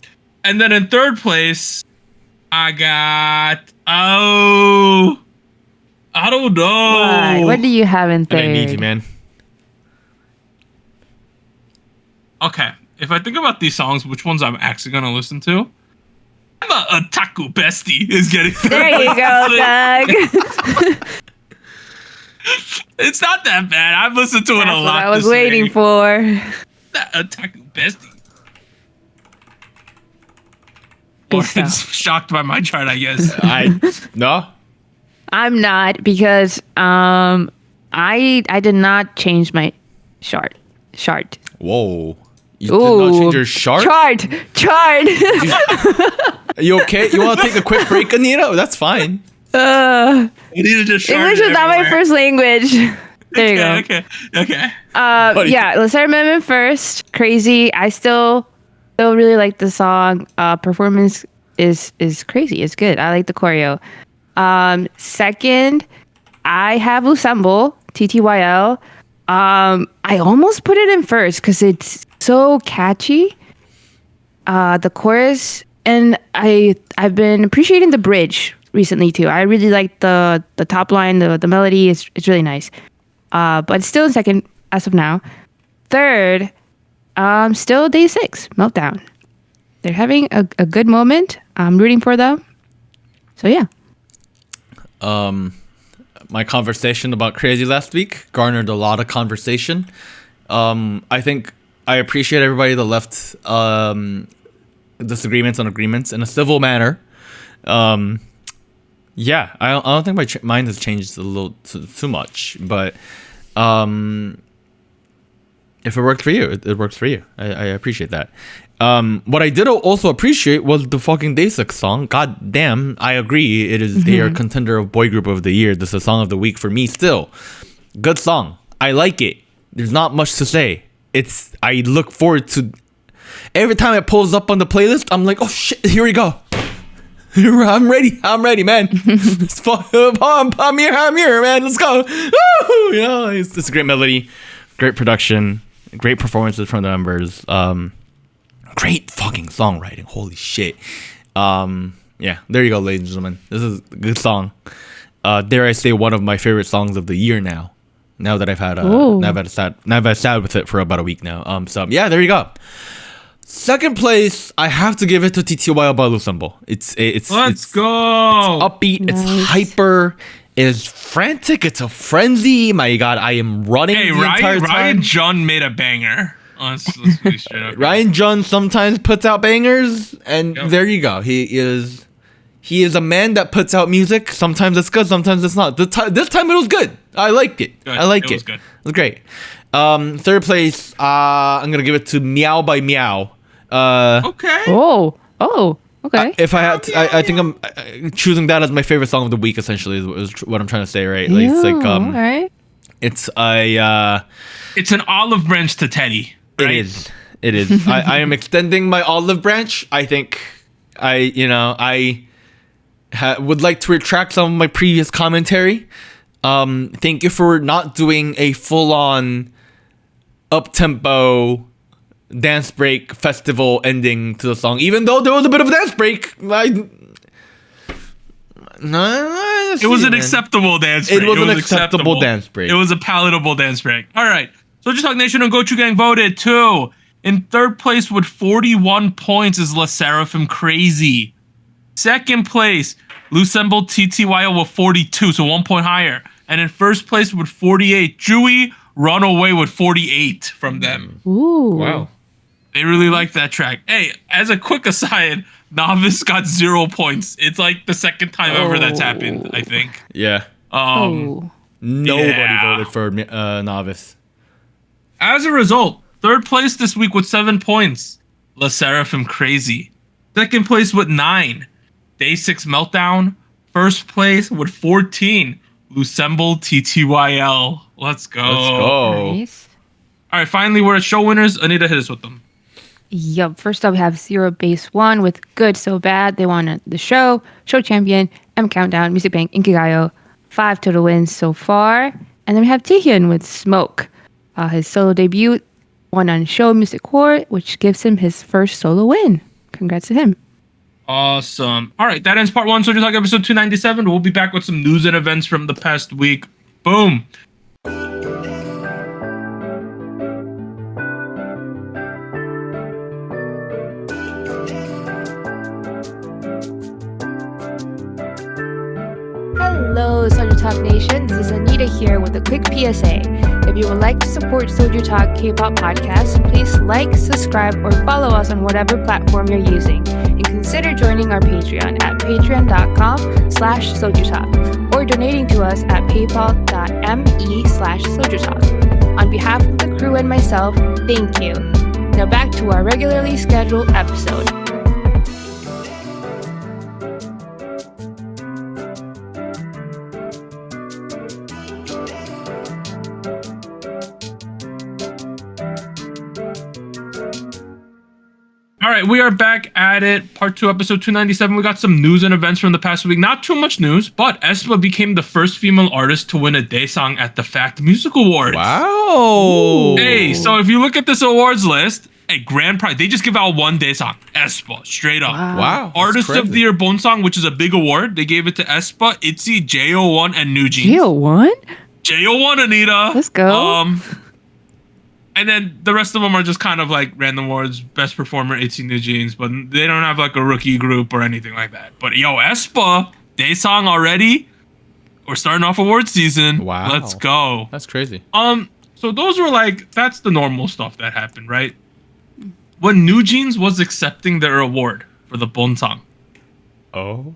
then in third place, I got I don't know. What do you have in third? I need you, man. Okay, if I think about these songs, which ones I'm actually gonna listen to? A Taku Bestie is getting third. There you go, Doug. It's not that bad. I've listened to it That's a what lot. I was this waiting week. for. A Taku Bestie. Good Or stuff. it's shocked by my chart, I guess. No. I'm not because I did not change my chart. Whoa. You did not change your chart? Chart. You okay? You want to take a quick break, Anita? That's fine. You need to just English is not my first language. There you go. Okay. Yeah, let's start amendment first. Crazy. I still really like the song. Performance is crazy. It's good. I like the choreo. Second, I have Lucemble, TTYL. I almost put it in first because it's so catchy. The chorus, and I've been appreciating the bridge recently too. I really like the top line, the melody. It's really nice. But it's still in second as of now. Third, still Day 6 Meltdown. They're having a good moment. I'm rooting for them. So yeah. My conversation about Crazy last week garnered a lot of conversation. I think I appreciate everybody that left disagreements and agreements in a civil manner. Yeah, I don't think my mind has changed a little too much, but if it worked for you, it works for you. I appreciate that. What I did also appreciate was the fucking Day 6 song. God damn, I agree. It is they are contender of boy group of the year. This is song of the week for me still. Good song. I like it. There's not much to say. I look forward to every time it pulls up on the playlist. I'm like, oh shit, here we go. I'm ready, man. I'm here, man. Let's go. Woo! You know, it's a great melody, great production, great performances from the members. Great fucking songwriting. Holy shit. Yeah, there you go, ladies and gentlemen. This is a good song. Dare I say, one of my favorite songs of the year now. Now that I've had sat with it for about a week now. So yeah, there you go. Second place, I have to give it to TTYL by Lucemble. It's Let's go. upbeat. Nice. It's hyper. It's frantic. It's a frenzy. My God, I am running Hey, the entire time. Ryan Jun made a banger. Let's be straight up. Ryan Jun sometimes puts out bangers, and Yep. there you go. He is a man that puts out music. Sometimes it's good, sometimes it's not. This time it was good. I liked it. Good. I liked it. It was good. It was great. Third place, I'm gonna give it to Meow by Meow. Okay. Oh, okay. If I had to, I think I'm choosing that as my favorite song of the week. Essentially, is what I'm trying to say, right? Like, it's like all right. it's a It's an olive branch to Teddy. Right? It is. I am extending my olive branch. I think I would like to retract some of my previous commentary. Thank you for not doing a full-on up-tempo dance break festival ending to the song, even though there was a bit of a dance break. It was an acceptable dance break. It was an acceptable dance break. It was a palatable dance break. All right. SojuTalk Nation and Gochugang voted 2. In third place with 41 points is La Seraphim Crazy. Second place, Lucemble TTYL with 42, so 1 point higher. And in first place with 48, Tzuyu Runaway with 48 from them. Ooh. Wow. They really like that track. Hey, as a quick aside, Naevis got 0 points. It's like the second time ever that's happened, I think. Yeah. Nobody Yeah. voted for naevis. As a result, third place this week with 7 points, La Seraphim Crazy. Second place with 9, Day 6 Meltdown. First place with 14, Lucemble TTYL. Let's go. Let's go. Nice. All right, finally, we're at show winners. Anita, hit us with them. Yup. First up, we have Zero Base One with Good So Bad. They won the show champion, M Countdown, Music Bank, Inkigayo. 5 total wins so far. And then we have Taehyun with Smoke. His solo debut, won on Show Music Core, which gives him his first solo win. Congrats to him. Awesome. All right, that ends part 1. SojuTalk episode 297. We'll be back with some news and events from the past week. Boom. Hello, SojuTalk Nation. This is Anita here with a quick PSA. If you would like to support SojuTalk Kpop Podcast, please like, subscribe, or follow us on whatever platform you're using. And consider joining our Patreon at patreon.com/SojuTalk or donating to us at paypal.me/SojuTalk. On behalf of the crew and myself, thank you. Now back to our regularly scheduled episode. All right, we are back at it. Part 2, episode 297. We got some news and events from the past week. Not too much news, but aespa became the first female artist to win a Daesang at the Fact Music Awards. Wow. Hey, so if you look at this awards list, a grand prize, they just give out one Daesang. aespa, straight up. Wow. that's Artist of crazy. the Year Bonsang, which is a big award. They gave it to aespa, ITZY, JO1, and New Jeans. JO1? JO1, Anita. Let's go. And then the rest of them are just kind of like random awards. Best performer, ITZY, New Jeans, but they don't have like a rookie group or anything like that. But yo, aespa, Daesang already. We're starting off award season. Wow. Let's go. That's crazy. So those were like, that's the normal stuff that happened, right? When New Jeans was accepting their award for the Bonsang, Oh.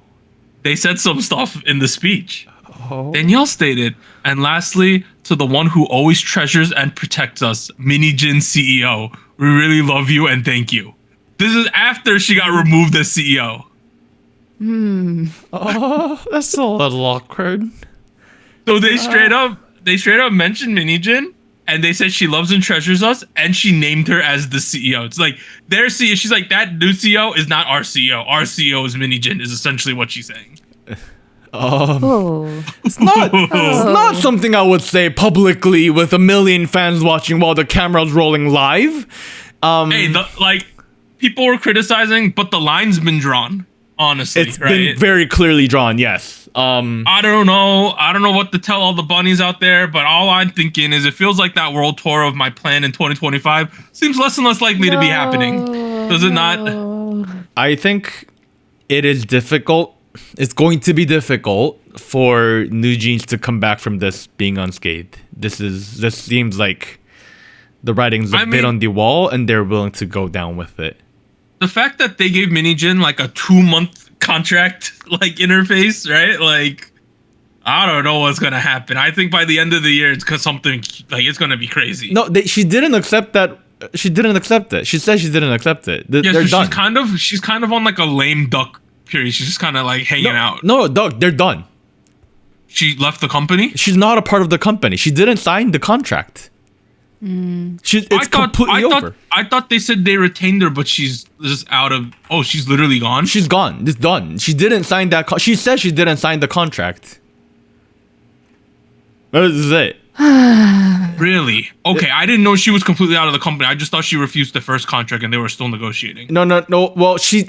they said some stuff in the speech. Oh. Danielle stated, and lastly, to the one who always treasures and protects us, Mini Jin CEO, we really love you and thank you. This is after she got removed as CEO. Oh, that's a little awkward. So they straight up mentioned Mini Jin, and they said she loves and treasures us, and she named her as the CEO. It's like their CEO. She's like, that new CEO is not our CEO. Our CEO is Mini Jin. Is essentially what she's saying. Oh. It's not something I would say publicly with a million fans watching while the camera's rolling live. Hey, people were criticizing, but the line's been drawn. Honestly, It's been very clearly drawn, yes. I don't know what to tell all the bunnies out there, but all I'm thinking is it feels like that world tour of my plan in 2025 seems less and less likely to be happening. Does it not? I think it is difficult. It's going to be difficult for New Jeans to come back from this being unscathed. This seems like the writing's a bit on the wall, and they're willing to go down with it. The fact that they gave Mini Jin like a 2-month contract like interface, right? Like, I don't know what's gonna happen. I think by the end of the year, it's something like it's gonna be crazy. No, she didn't accept that. She didn't accept it. She said she didn't accept it. Yeah, They're so done. she's kind of on like a lame duck period. She's just kind of like hanging out. No, Doug, they're done. She left the company. She's not a part of the company. She didn't sign the contract. It's completely over. I thought they said they retained her, but she's just out of. Oh, she's literally gone. She's gone. It's done. She didn't sign that. She said she didn't sign the contract. This is it. Really? Okay, I didn't know she was completely out of the company. I just thought she refused the first contract and they were still negotiating. No. Well, she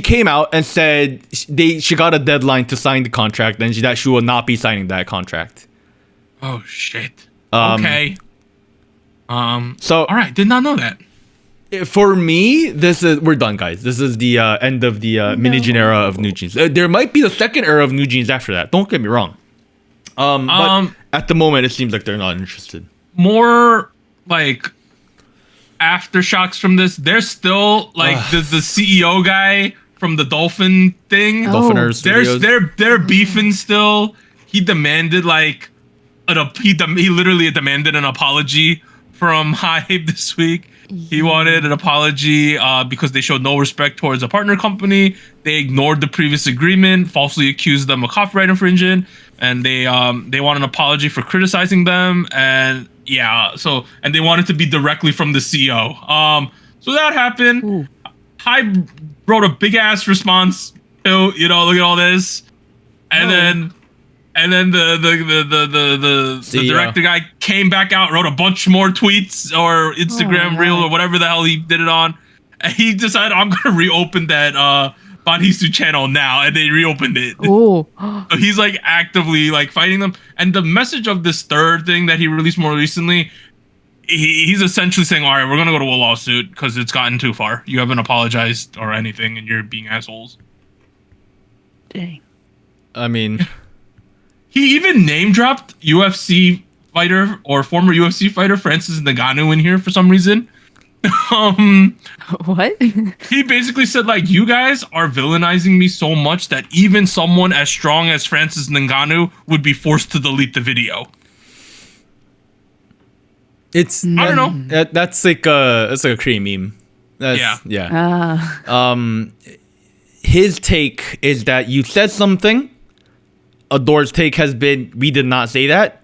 came out and said she got a deadline to sign the contract, and that she will not be signing that contract. Oh shit. Okay. So all right, did not know that. For me, we're done, guys. This is the end of the Mini Jin era of New Jeans. There might be a second era of New Jeans after that. Don't get me wrong. But at the moment, it seems like they're not interested. More like aftershocks from this. They're still like the CEO guy from the Dolphin thing. Dolphiners. They're beefing still. he demanded like he literally demanded an apology from Hype this week. He wanted an apology because they showed no respect towards a partner company. They ignored the previous agreement, falsely accused them of copyright infringement, and they want an apology for criticizing them. And yeah, and they want it to be directly from the CEO. So that happened. Ooh. Hype wrote a big ass response to, look at all this, and then the director guy came back out, wrote a bunch more tweets or Instagram reel or whatever the hell he did it on, and he decided, I'm gonna reopen that Banhisu channel now, and they reopened it. Oh. So he's like actively like fighting them. And the message of this third thing that he released more recently, he's essentially saying, all right, we're gonna go to a lawsuit because it's gotten too far. You haven't apologized or anything, and you're being assholes. Dang. I mean, he even name dropped UFC fighter or former UFC fighter Francis Ngannou in here for some reason. What? He basically said, like, you guys are villainizing me so much that even someone as strong as Francis Ngannou would be forced to delete the video. it's I don't know. that's like a Korean meme. Yeah. His take is that you said something. Ador's take has been, we did not say that.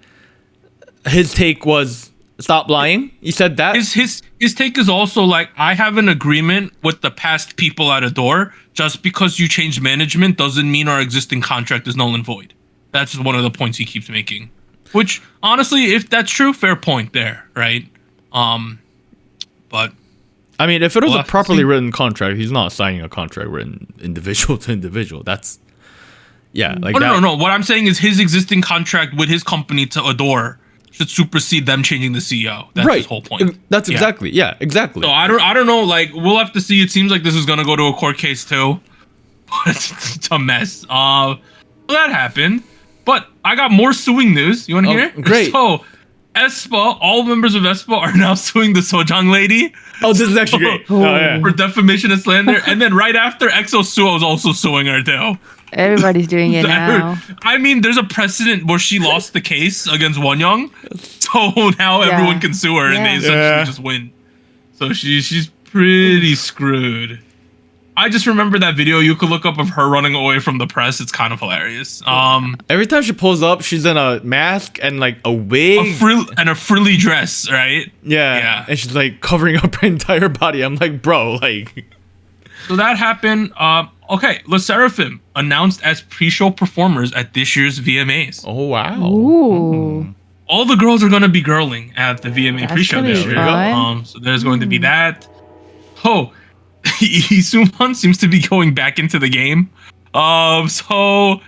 His take was, stop lying. You said that. His take is also like, I have an agreement with the past people at Adore. Just because you changed management doesn't mean our existing contract is null and void. That's one of the points he keeps making. Which, honestly, if that's true, fair point there, right? But I mean, if it was We'll a have to properly see. written contract, he's not signing a contract written individual to individual. That's like Oh, that. no. What I'm saying is his existing contract with his company to Adore should supersede them changing the CEO. That's Right. his whole point. That's Yeah. exactly. So I don't know. Like, we'll have to see. It seems like this is gonna go to a court case too. It's a mess. That happened. But I got more suing news. You want to hear? Great. So, aespa, all members of aespa are now suing the Sojang lady Oh, this is actually great. Oh. Yeah. for defamation and slander. And then right after, EXO Suo is also suing her too. Everybody's doing it now. I mean, there's a precedent where she lost the case against Wonyoung, so now everyone can sue her, and they essentially Yeah. just win. So she's pretty screwed. I just remember that video you could look up of her running away from the press. It's kind of hilarious. Every time she pulls up, she's in a mask and like a wig. A frilly dress, right? Yeah. And she's like covering up her entire body. I'm like, bro, like. So that happened. Okay, Le Seraphim announced as pre-show performers at this year's VMAs. Oh, wow. Ooh. All the girls are going to be girling at the VMA That's pre-show gonna this be year. fun. So there's going to be that. Oh, Isuman seems to be going back into the game. Isuman's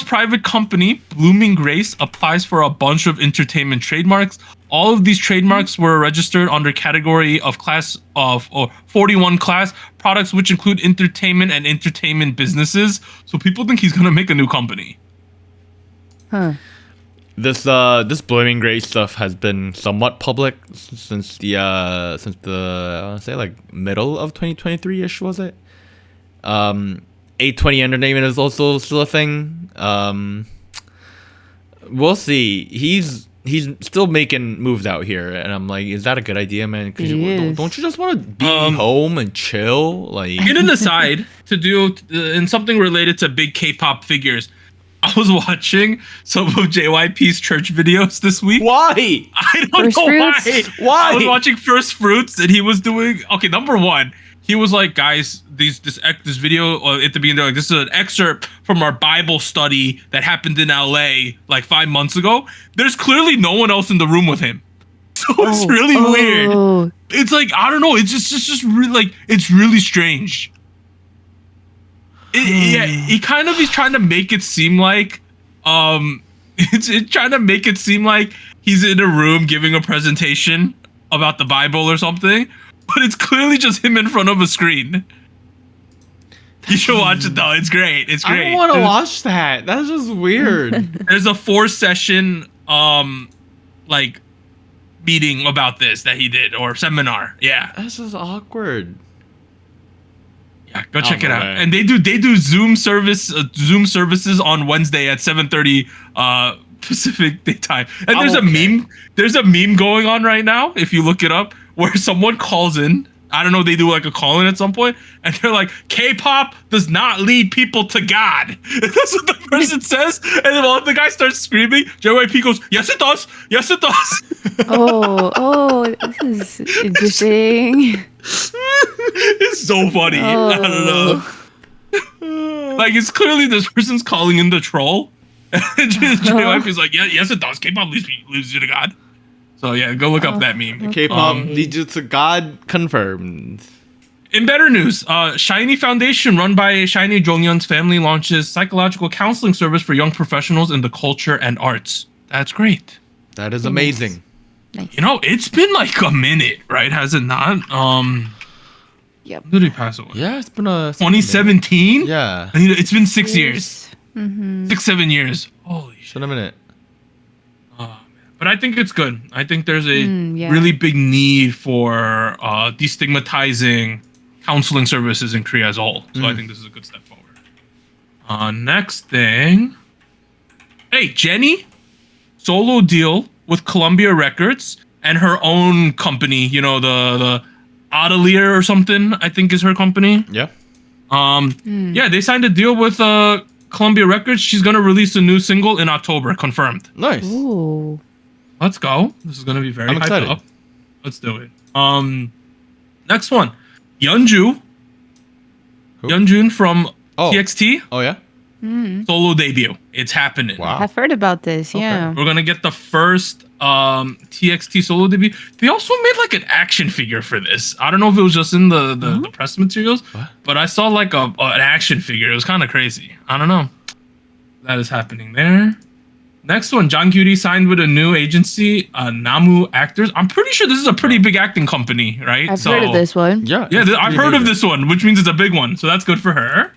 private company, Blooming Grace, applies for a bunch of entertainment trademarks. All of these trademarks were registered under category of class of 41 class products, which include entertainment and entertainment businesses. So people think he's gonna make a new company. Huh. This Blooming Grace stuff has been somewhat public since the I wanna say like middle of 2023-ish, was it? 820 Entertainment is also still a thing. We'll see. He's still making moves out here, and I'm like, is that a good idea, man? Because don't you just want to be home and chill? Like, In an aside to do in something related to big K-pop figures, I was watching some of JYP's church videos this week. why? I don't First know Fruits? why. I was watching First Fruits, and he was doing number one. He was like, guys, this video at the beginning, they're like, this is an excerpt from our Bible study that happened in LA like 5 months ago. There's clearly no one else in the room with him. So it's really weird. It's like, I don't know. It's just really like, it's really strange. He kind of is trying to make it seem like, it's trying to make it seem like he's in a room giving a presentation about the Bible or something, but it's clearly just him in front of a screen. You should watch it though. It's great. It's great. I don't want to watch that. That's just weird. There's a 4-session like meeting about this that he did, or seminar. Yeah. That's just awkward. Yeah, go check it out. man. And they do Zoom services on Wednesday at 7:30 Pacific daytime. And there's a meme going on right now, if you look it up, where someone calls in. I don't know, they do like a call in at some point, and they're like, K-pop does not lead people to God. That's what the person says. And then while the guy starts screaming, JYP goes, yes it does. Yes it does. Oh, this is interesting. It's so funny. I don't know. Like, it's clearly this person's calling in the troll. And JYP's like, yeah, yes it does. K-pop leads you to God. So yeah, go look up that meme. K-pop leads you to God confirmed. In better news, Shiny Foundation, run by Shiny Jonghyun's family, launches psychological counseling service for young professionals in the culture and arts. That's great. That is amazing. Nice. You know, it's been like a minute, right? Has it not? Yep. When did he pass away? Yeah, it's been a 2017. Yeah, I mean, it's been 6 years. Mm-hmm. 6-7 years. Holy shit. been a minute. But I think it's good. I think there's a yeah. really big need for destigmatizing counseling services in Korea as a whole. So I think this is a good step forward. Next thing. Hey, Jenny, solo deal with Columbia Records and her own company. You know, the Atelier or something, I think is her company. Yeah. Yeah, they signed a deal with Columbia Records. She's gonna release a new single in October, confirmed. Nice. Ooh. Let's go. This is gonna be very I'm hyped excited. up. Let's do it. Next one, Yeonju. Who? Yeonjun from Oh. TXT Oh yeah. solo debut. It's happening. Wow. I've heard about this. Yeah. We're gonna get the first TXT solo debut. They also made like an action figure for this. I don't know if it was just in the press materials, but I saw like an action figure. It was kind of crazy. I don't know. That is happening there. Next one, Jang Kyuri signed with a new agency, Namu Actors. I'm pretty sure this is a pretty big acting company, right? I've heard of this one. Yeah. Yeah, it's I've pretty heard of big. this one, which means it's a big one. So that's good for her.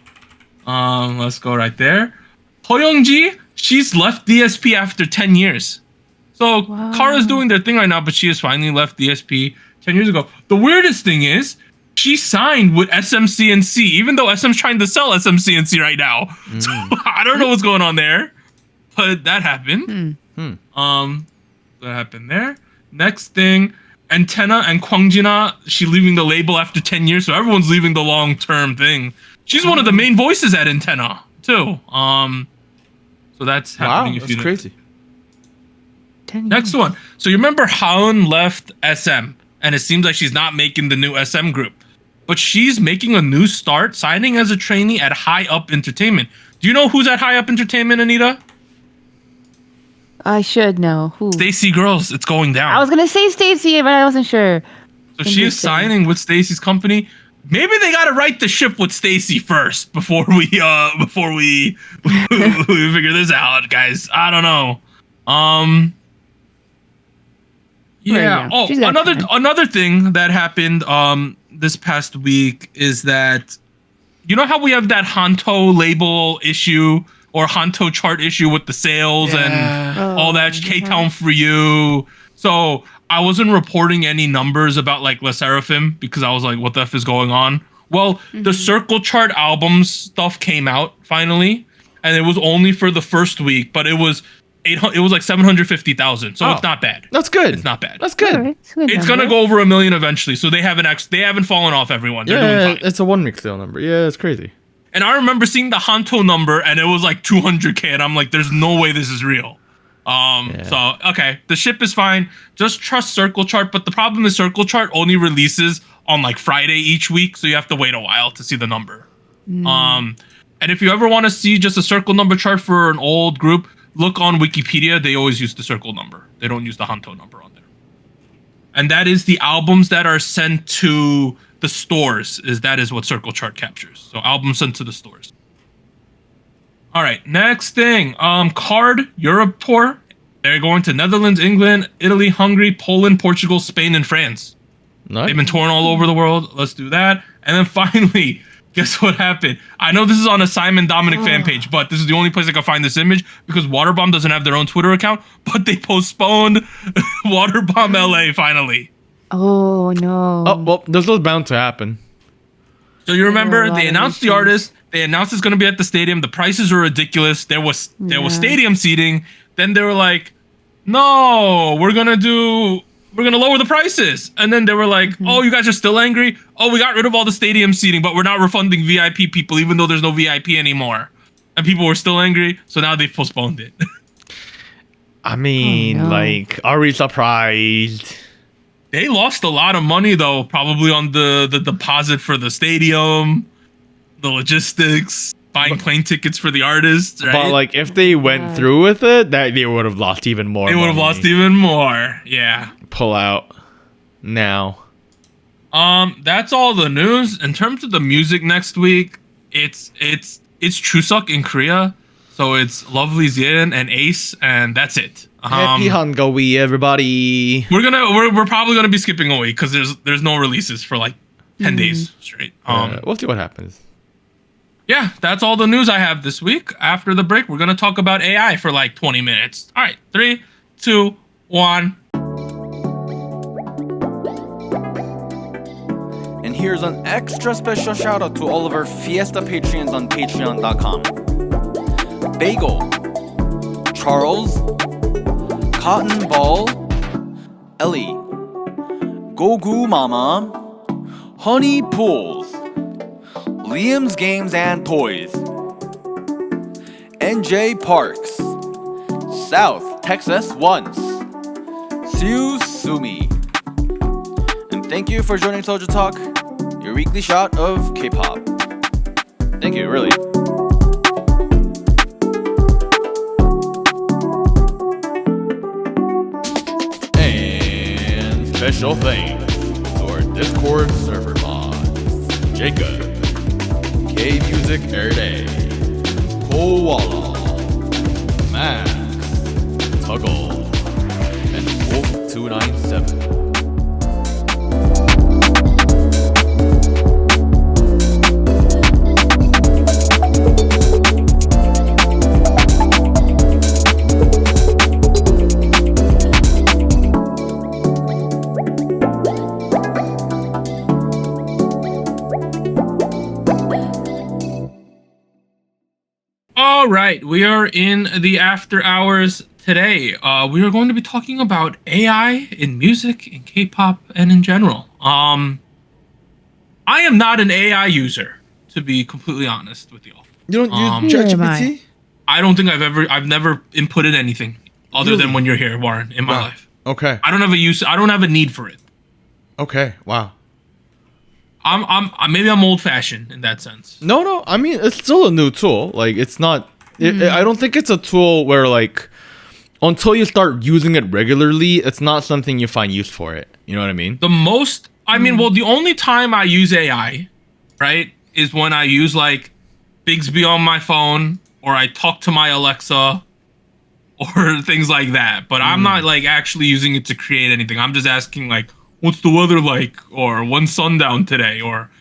Let's go right there. Hoyoungji, she's left DSP after 10 years. So Wow. Kara's doing their thing right now, but she has finally left DSP 10 years ago. The weirdest thing is, she signed with SMCNC, even though SM's trying to sell SMCNC right now. So I don't know what's going on there, but that happened. That happened there. Next thing, Antenna and Kwangjina, she leaving the label after 10 years, so everyone's leaving the long-term thing. She's one of the main voices at Antenna, too. So that's Wow, happening. that's crazy. Next one. So you remember Haun left SM, and it seems like she's not making the new SM group, but she's making a new start, signing as a trainee at High Up Entertainment. Do you know who's at High Up Entertainment, Anita? I should know who. Stacy Girls. It's going down. I was gonna say Stacy, but I wasn't sure. So she is signing with Stacy's company. Maybe they gotta right the ship with Stacy first before we we figure this out, guys. I don't know. Yeah. Well, Oh, she's got time. another thing that happened this past week is that, you know how we have that Hanto label issue or Hanto chart issue with the sales and all that K-Town for you. So I wasn't reporting any numbers about like Le Seraphim because I was like, what the F is going on? Well, the Circle Chart albums stuff came out finally, and it was only for the first week, but it was like 750,000. So it's not bad. That's good. It's not bad. That's good. Alright, it's a good It's number. gonna go over 1 million eventually. So they haven't fallen off, everyone. They're doing Yeah, fine. it's a 1 week sale number. Yeah, it's crazy. And I remember seeing the Hanto number, and it was like 200K, and I'm like, there's no way this is real. So okay, the ship is fine. Just trust Circle Chart, but the problem is Circle Chart only releases on like Friday each week, so you have to wait a while to see the number. And if you ever want to see just a circle number chart for an old group, look on Wikipedia. They always use the circle number. They don't use the Hanto number on there. And that is the albums that are sent to the stores. That is what Circle Chart captures. So albums sent to the stores. All right, next thing. Card Europe tour. They're going to Netherlands, England, Italy, Hungary, Poland, Portugal, Spain, and France. Nice. They've been touring all over the world. Let's do that. And then finally, guess what happened? I know this is on a Simon Dominic fan page, but this is the only place I can find this image because Waterbomb doesn't have their own Twitter account, but they postponed Waterbomb LA finally. Oh no. Oh well, this was bound to happen. So you remember a lot they of announced the issues. artist. They announced it's going to be at the stadium. The prices are ridiculous. There was stadium seating. Then they were like, no, we're gonna lower the prices. And then they were like, oh, you guys are still angry? Oh, we got rid of all the stadium seating, but we're not refunding VIP people, even though there's no VIP anymore. And people were still angry, so now they've postponed it. I mean, no. like, are we surprised? They lost a lot of money though, probably on the deposit for the stadium, the logistics, buying plane tickets for the artists, right? But like, if they went through with it, that they would have lost even more. They would have money. lost even more. Yeah. Pull out now. That's all the news. In terms of the music next week, it's Chuseok in Korea. So it's Lovely Yin and Ace, and that's it. Happy Hangawi, everybody. We're probably gonna be skipping a week because there's no releases for like 10 days straight. We'll see what happens. Yeah, that's all the news I have this week. After the break, we're gonna talk about AI for like 20 minutes. All right, 3, 2, 1. And here's an extra special shout out to all of our Fiesta Patreons on patreon.com. Bagel, Charles, Cotton Ball, Ellie, Gogu Mama, Honey Pools, Liam's Games and Toys, NJ Parks, South Texas Once, Siu Sumi. And thank you for joining SojuTalk, your weekly shot of K-pop. Thank you, really. And special thanks to our Discord server mods: Jacob, K Music Erday, Koala, Max, Tuggle, and Wolf297. All right, we are in the after hours today. We are going to be talking about AI in music, in K-pop, and in general. I am not an AI user, to be completely honest with y'all. You don't use Neither am I. ChatGPT? I don't think I've never inputted anything other than when you're here, Warren, in my Wow. life. Okay. I don't have a need for it. Okay. Wow. Maybe I'm old fashioned in that sense. No. I mean, it's still a new tool. Like, it's not. I don't think it's a tool where, like, until you start using it regularly, it's not something you find use for it. You know what I mean? The only time I use AI, right, is when I use like Bixby on my phone, or I talk to my Alexa, or things like that. But I'm not like actually using it to create anything. I'm just asking like, what's the weather like, or when's sundown today, or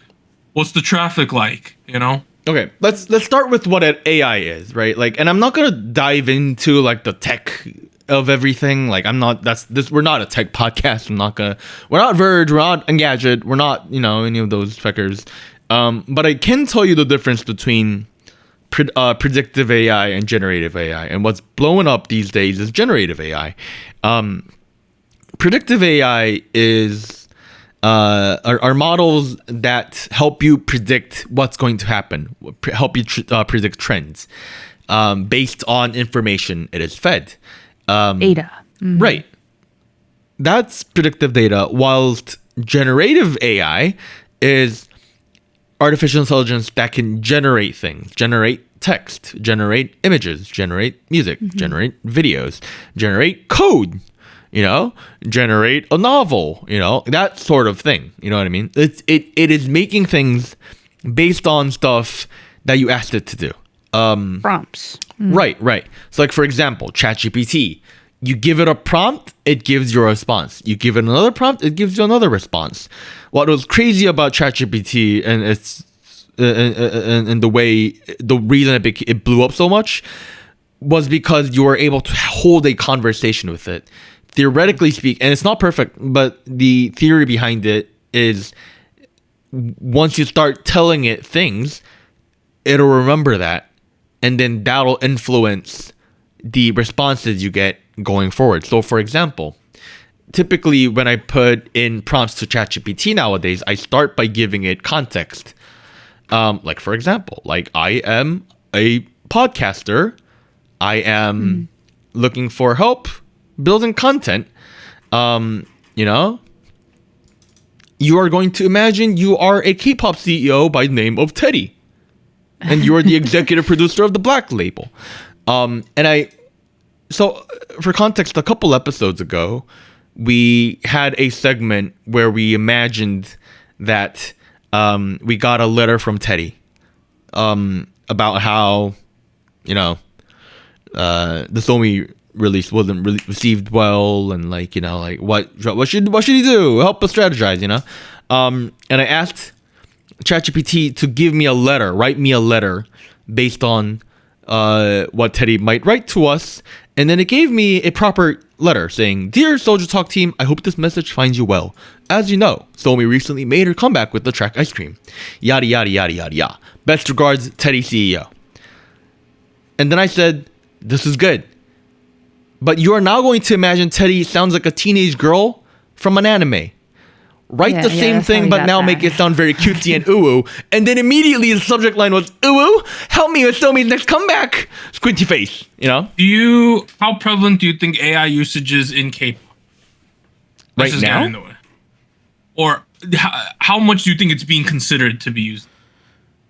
what's the traffic like, you know? Okay, let's start with what an AI is, right? Like, and I'm not gonna dive into like the tech of everything. Like, we're not a tech podcast. We're not Verge, we're not Engadget, we're not, any of those fuckers. But I can tell you the difference between predictive AI and generative AI. And what's blowing up these days is generative AI. Predictive AI are models that help you predict what's going to happen, help you predict trends based on information it is fed. Data. Right. That's predictive data, whilst generative AI is artificial intelligence that can generate things, generate text, generate images, generate music, generate videos, generate code, generate a novel, that sort of thing. You know what I mean? It is making things based on stuff that you asked it to do. Prompts. Right. So, like, for example, ChatGPT, you give it a prompt, it gives you a response. You give it another prompt, it gives you another response. What was crazy about ChatGPT and its and the reason it blew up so much was because you were able to hold a conversation with it. Theoretically speaking, and it's not perfect, but the theory behind it is once you start telling it things, it'll remember that, and then that'll influence the responses you get going forward. So for example, typically when I put in prompts to ChatGPT nowadays, I start by giving it context. Like for example, like I am a podcaster. I am looking for help building content. You know, you are going to imagine you are a K-pop CEO by the name of Teddy, and you are the executive producer of the Black Label. So for context, a couple episodes ago, we had a segment where we imagined that we got a letter from Teddy about how, you know, the Somi release wasn't really received well, and like, you know, like what should he do? Help us strategize, you know. And I asked ChatGPT to give me a letter, write me a letter based on what Teddy might write to us, and then it gave me a proper letter saying, "Dear SojuTalk team, I hope this message finds you well. As you know, Somi recently made her comeback with the track Ice Cream. Yada yada yada yada yada. Best regards, Teddy CEO." And then I said, "This is good. But you are now going to imagine Teddy sounds like a teenage girl from an anime. Write the same thing, but now make it sound very cutesy and ooh. And then immediately the subject line was, ooh, help me with Somi's next comeback. Squinty face, you know? How prevalent do you think AI usage is in K-pop? Right now? Or how much do you think it's being considered to be used?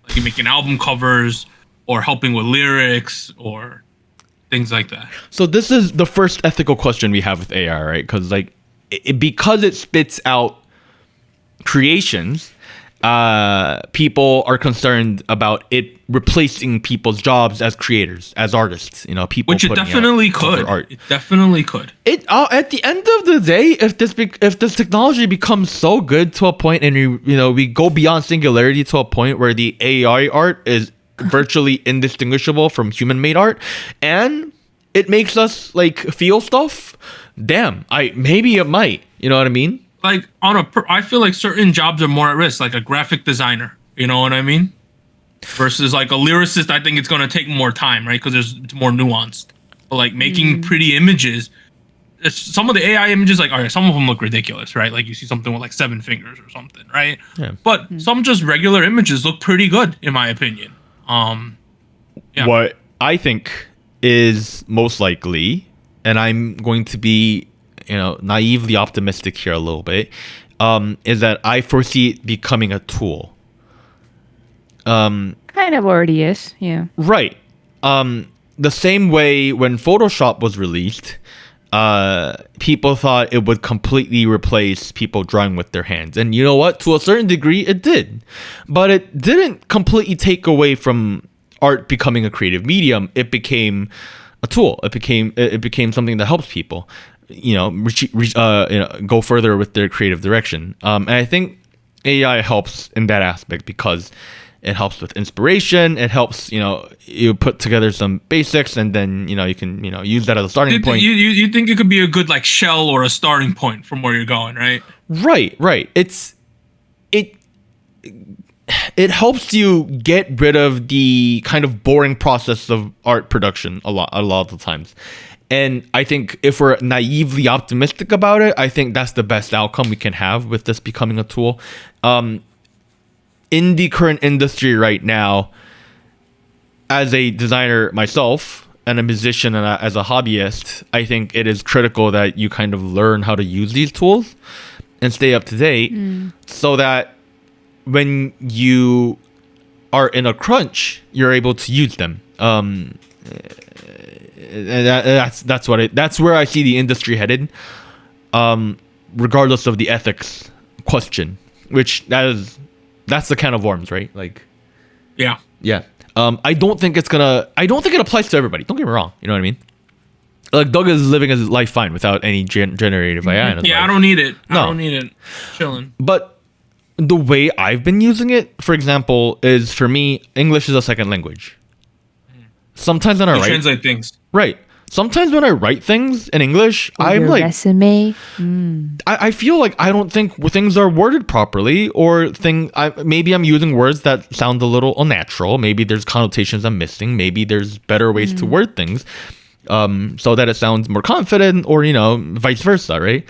Like making album covers or helping with lyrics or things like that. So this is the first ethical question we have with AI, right? Because like, because it spits out creations, people are concerned about it replacing people's jobs as creators, as artists. You know, people. Which it definitely could. Art. It definitely could. It at the end of the day, if this technology becomes so good to a point, and we go beyond singularity to a point where the AI art is virtually indistinguishable from human-made art, and it makes us like feel stuff. Damn, maybe it might. You know what I mean? Like I feel like certain jobs are more at risk, like a graphic designer. You know what I mean? Versus like a lyricist, I think it's gonna take more time, right? Because it's more nuanced. But like making pretty images, some of the AI images, like, all right, some of them look ridiculous, right? Like you see something with like 7 fingers or something, right? Yeah. But some just regular images look pretty good, in my opinion. Yeah. What I think is most likely, and I'm going to be, naively optimistic here a little bit, is that I foresee it becoming a tool. Kind of already is, yeah. Right. The same way when Photoshop was released, people thought it would completely replace people drawing with their hands. And you know what? To a certain degree, it did. But it didn't completely take away from art becoming a creative medium. It became a tool. It became something that helps people, go further with their creative direction. And I think AI helps in that aspect because it helps with inspiration. It helps, you put together some basics, and then, you can, use that as a starting point. You think it could be a good like shell or a starting point from where you're going, right? Right. It helps you get rid of the kind of boring process of art production a lot of the times. And I think if we're naively optimistic about it, I think that's the best outcome we can have with this becoming a tool. In the current industry right now, as a designer myself and a musician and as a hobbyist, I think it is critical that you kind of learn how to use these tools and stay up to date so that when you are in a crunch, you're able to use them. And that's where I see the industry headed, regardless of the ethics question, which that's the can of worms, right? Like, yeah. I don't think it applies to everybody. Don't get me wrong. You know what I mean? Like, Doug is living his life fine without any generative AI in his life. I don't need it. No. I don't need it. Chilling. But the way I've been using it, for example, is for me, English is a second language. Sometimes when I write, translate things. Right. sometimes when I write things in English, I'm Your like, resume. I feel like I don't think things are worded properly, or maybe I'm using words that sound a little unnatural. Maybe there's connotations I'm missing. Maybe there's better ways to word things, so that it sounds more confident, or vice versa, right?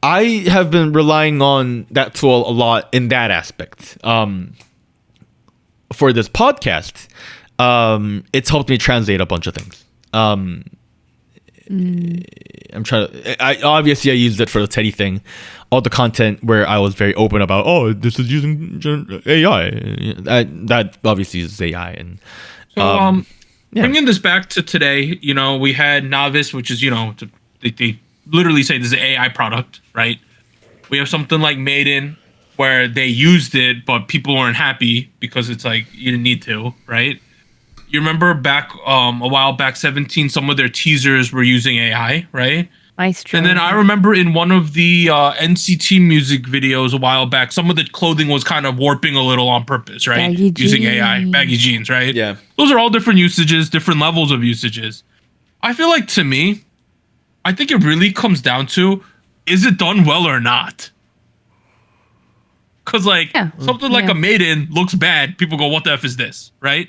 I have been relying on that tool a lot in that aspect. For this podcast, it's helped me translate a bunch of things. I'm trying to. I used it for the Teddy thing, all the content where I was very open about. Oh, this is using AI. That obviously is AI, and So bringing this back to today, we had naevis, which is they literally say this is an AI product, right? We have something like MADEIN, where they used it, but people weren't happy because it's like you didn't need to, right? You remember back a while back, 17, some of their teasers were using AI, right? Maestro. And then I remember in one of the NCT music videos a while back, some of the clothing was kind of warping a little on purpose, right? Baggy Using AI, jeans. baggy jeans, right? Yeah. Those are all different usages, different levels of usages. I feel like, to me, I think it really comes down to, is it done well or not? Because something like a MADEIN looks bad. People go, what the F is this, right?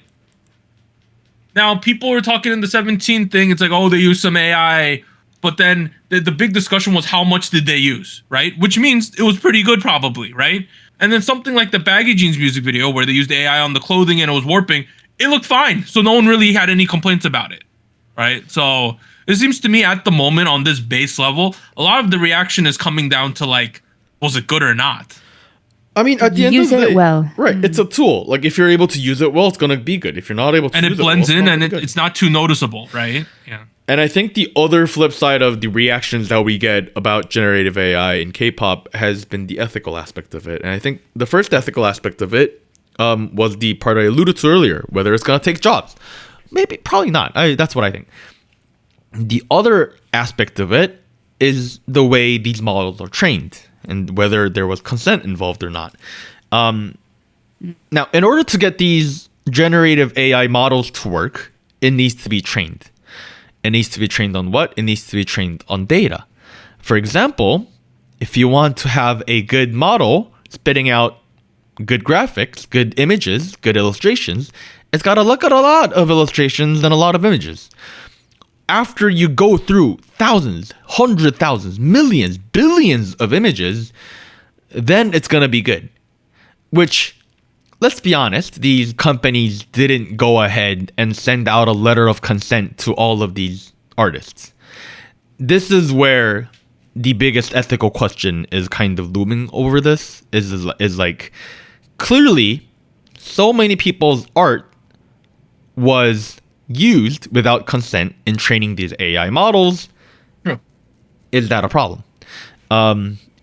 Now, people were talking in the 17 thing. It's like, oh, they use some AI. But then the big discussion was how much did they use, right? Which means it was pretty good probably, right? And then something like the Baggy Jeans music video where they used AI on the clothing and it was warping, it looked fine. So no one really had any complaints about it, right? So it seems to me at the moment on this base level, a lot of the reaction is coming down to like, was it good or not? I mean, at the end Use of the it day, well. right? It's a tool. Like, if you're able to use it well, it's gonna be good. If you're not able to, And use it blends well, in it's and not gonna be good. it's not too noticeable, right? Yeah. And I think the other flip side of the reactions that we get about generative AI in K-pop has been the ethical aspect of it. And I think the first ethical aspect of it was the part I alluded to earlier, whether it's gonna take jobs. Maybe, probably not. That's what I think. The other aspect of it is the way these models are trained and whether there was consent involved or not. Now, in order to get these generative AI models to work, it needs to be trained. It needs to be trained on what? It needs to be trained on data. For example, if you want to have a good model spitting out good graphics, good images, good illustrations, it's got to look at a lot of illustrations and a lot of images. After you go through thousands, hundred thousands, millions, billions of images, then it's going to be good. Which, let's be honest, these companies didn't go ahead and send out a letter of consent to all of these artists. This is where the biggest ethical question is kind of looming over this. Is like, clearly, so many people's art was used without consent in training these AI models. True. Is that a problem?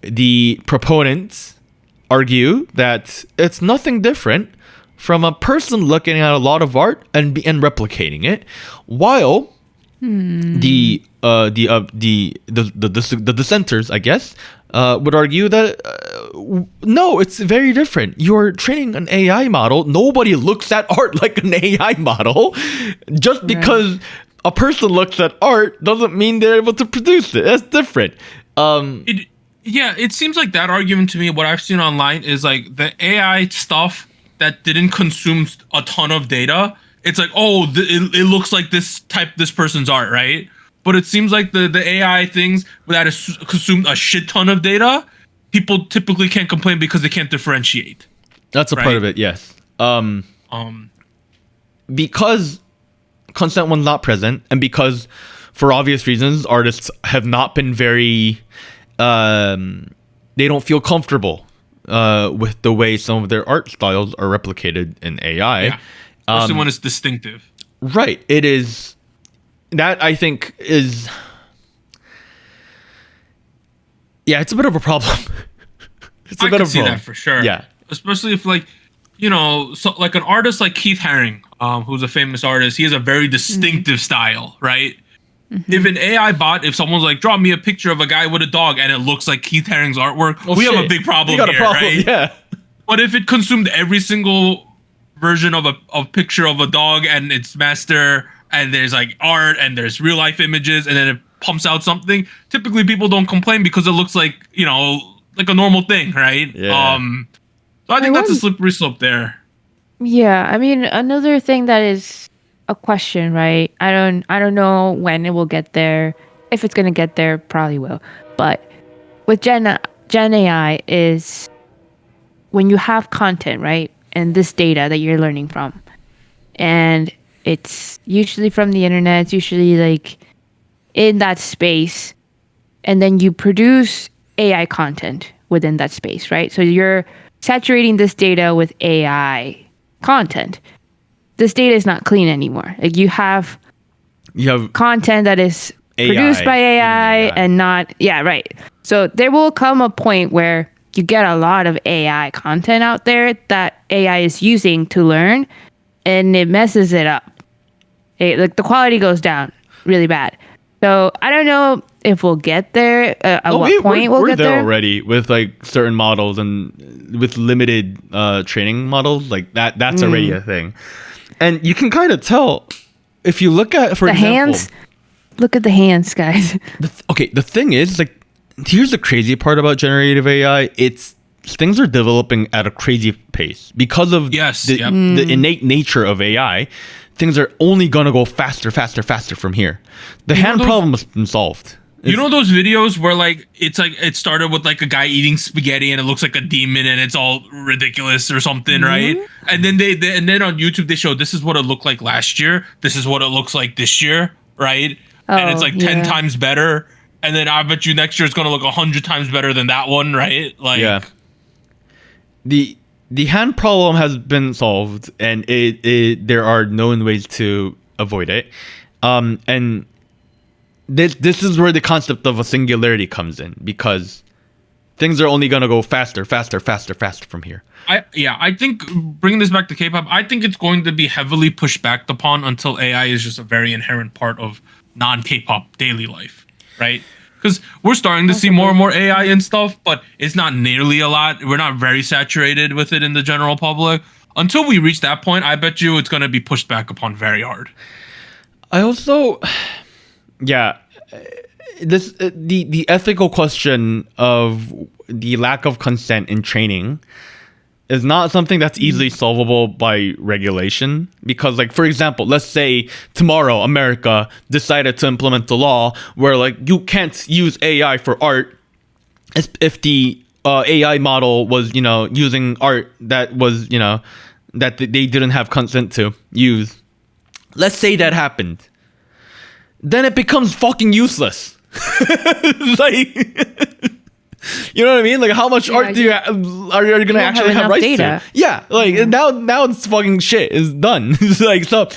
The proponents argue that it's nothing different from a person looking at a lot of art and replicating it, while the dissenters, I guess, would argue that no, it's very different. You're training an AI model. Nobody looks at art like an AI model. Just because a person looks at art doesn't mean they're able to produce it. That's different. It seems like that argument to me, what I've seen online is like the AI stuff that didn't consume a ton of data. It's like, oh, it looks like this person's art, right? But it seems like the AI things that has consumed a shit ton of data, people typically can't complain because they can't differentiate. That's a part of it, yes. Because consent was not present, and because, for obvious reasons, artists have not been very... they don't feel comfortable with the way some of their art styles are replicated in AI. Yeah. Especially when it's distinctive. Right. It is... That, I think, is... Yeah, it's a bit of a problem. I can see that for sure. Yeah. Especially if, like, so like an artist like Keith Haring, who's a famous artist, he has a very distinctive style, right? Mm-hmm. If an AI bot, if someone's like, draw me a picture of a guy with a dog and it looks like Keith Haring's artwork, we have a big problem here, right? Yeah. But if it consumed every single version of a picture of a dog and its master and there's like art and there's real life images, and then it pumps out something, typically people don't complain because it looks like, you know, like a normal thing, right? Yeah. So I think that's a slippery slope there. Yeah, I mean, another thing that is a question, right? I don't know when it will get there. If it's gonna get there, probably will. But with Gen AI is when you have content, right? And this data that you're learning from, and it's usually from the internet, it's usually like in that space, and then you produce AI content within that space, right? So you're saturating this data with AI content. This data is not clean anymore. Like you have content that is produced by AI and not, yeah, right. So there will come a point where you get a lot of AI content out there that AI is using to learn, and it messes it up. Like the quality goes down really bad. So I don't know if we'll get there. At what point we'll get there? We're there already with like certain models and with limited training models. Like that's already a thing. And you can kind of tell if you look at, for example, hands. Look at the hands, guys. The thing is, like, here's the crazy part about generative AI. It's things are developing at a crazy pace because of the innate nature of AI. Things are only gonna go faster from here. The hand problem has been solved. You know those videos where like it started with like a guy eating spaghetti and it looks like a demon and it's all ridiculous or something, right? And then and then on YouTube they show this is what it looked like last year. This is what it looks like this year, right? And it's like 10 times better. And then I bet you next year it's gonna look 100 times better than that one, right? Like The hand problem has been solved, and there are known ways to avoid it. And this is where the concept of a singularity comes in, because things are only gonna go faster from here. I think bringing this back to K-pop, I think it's going to be heavily pushed back upon until AI is just a very inherent part of non-K-pop daily life, right? Because we're starting to see more and more AI and stuff, but it's not nearly a lot. We're not very saturated with it in the general public. Until we reach that point, I bet you it's going to be pushed back upon very hard. I also, the ethical question of the lack of consent in training is not something that's easily solvable by regulation, because, like, for example, let's say tomorrow America decided to implement a law where, like, you can't use AI for art if the AI model was, you know, using art that was, you know, that they didn't have consent to use. Let's say that happened. Then it becomes fucking useless. Like, you know what I mean? Like, how much art are you gonna actually have rights data. to? Yeah, like now it's fucking shit. It's done. Like, so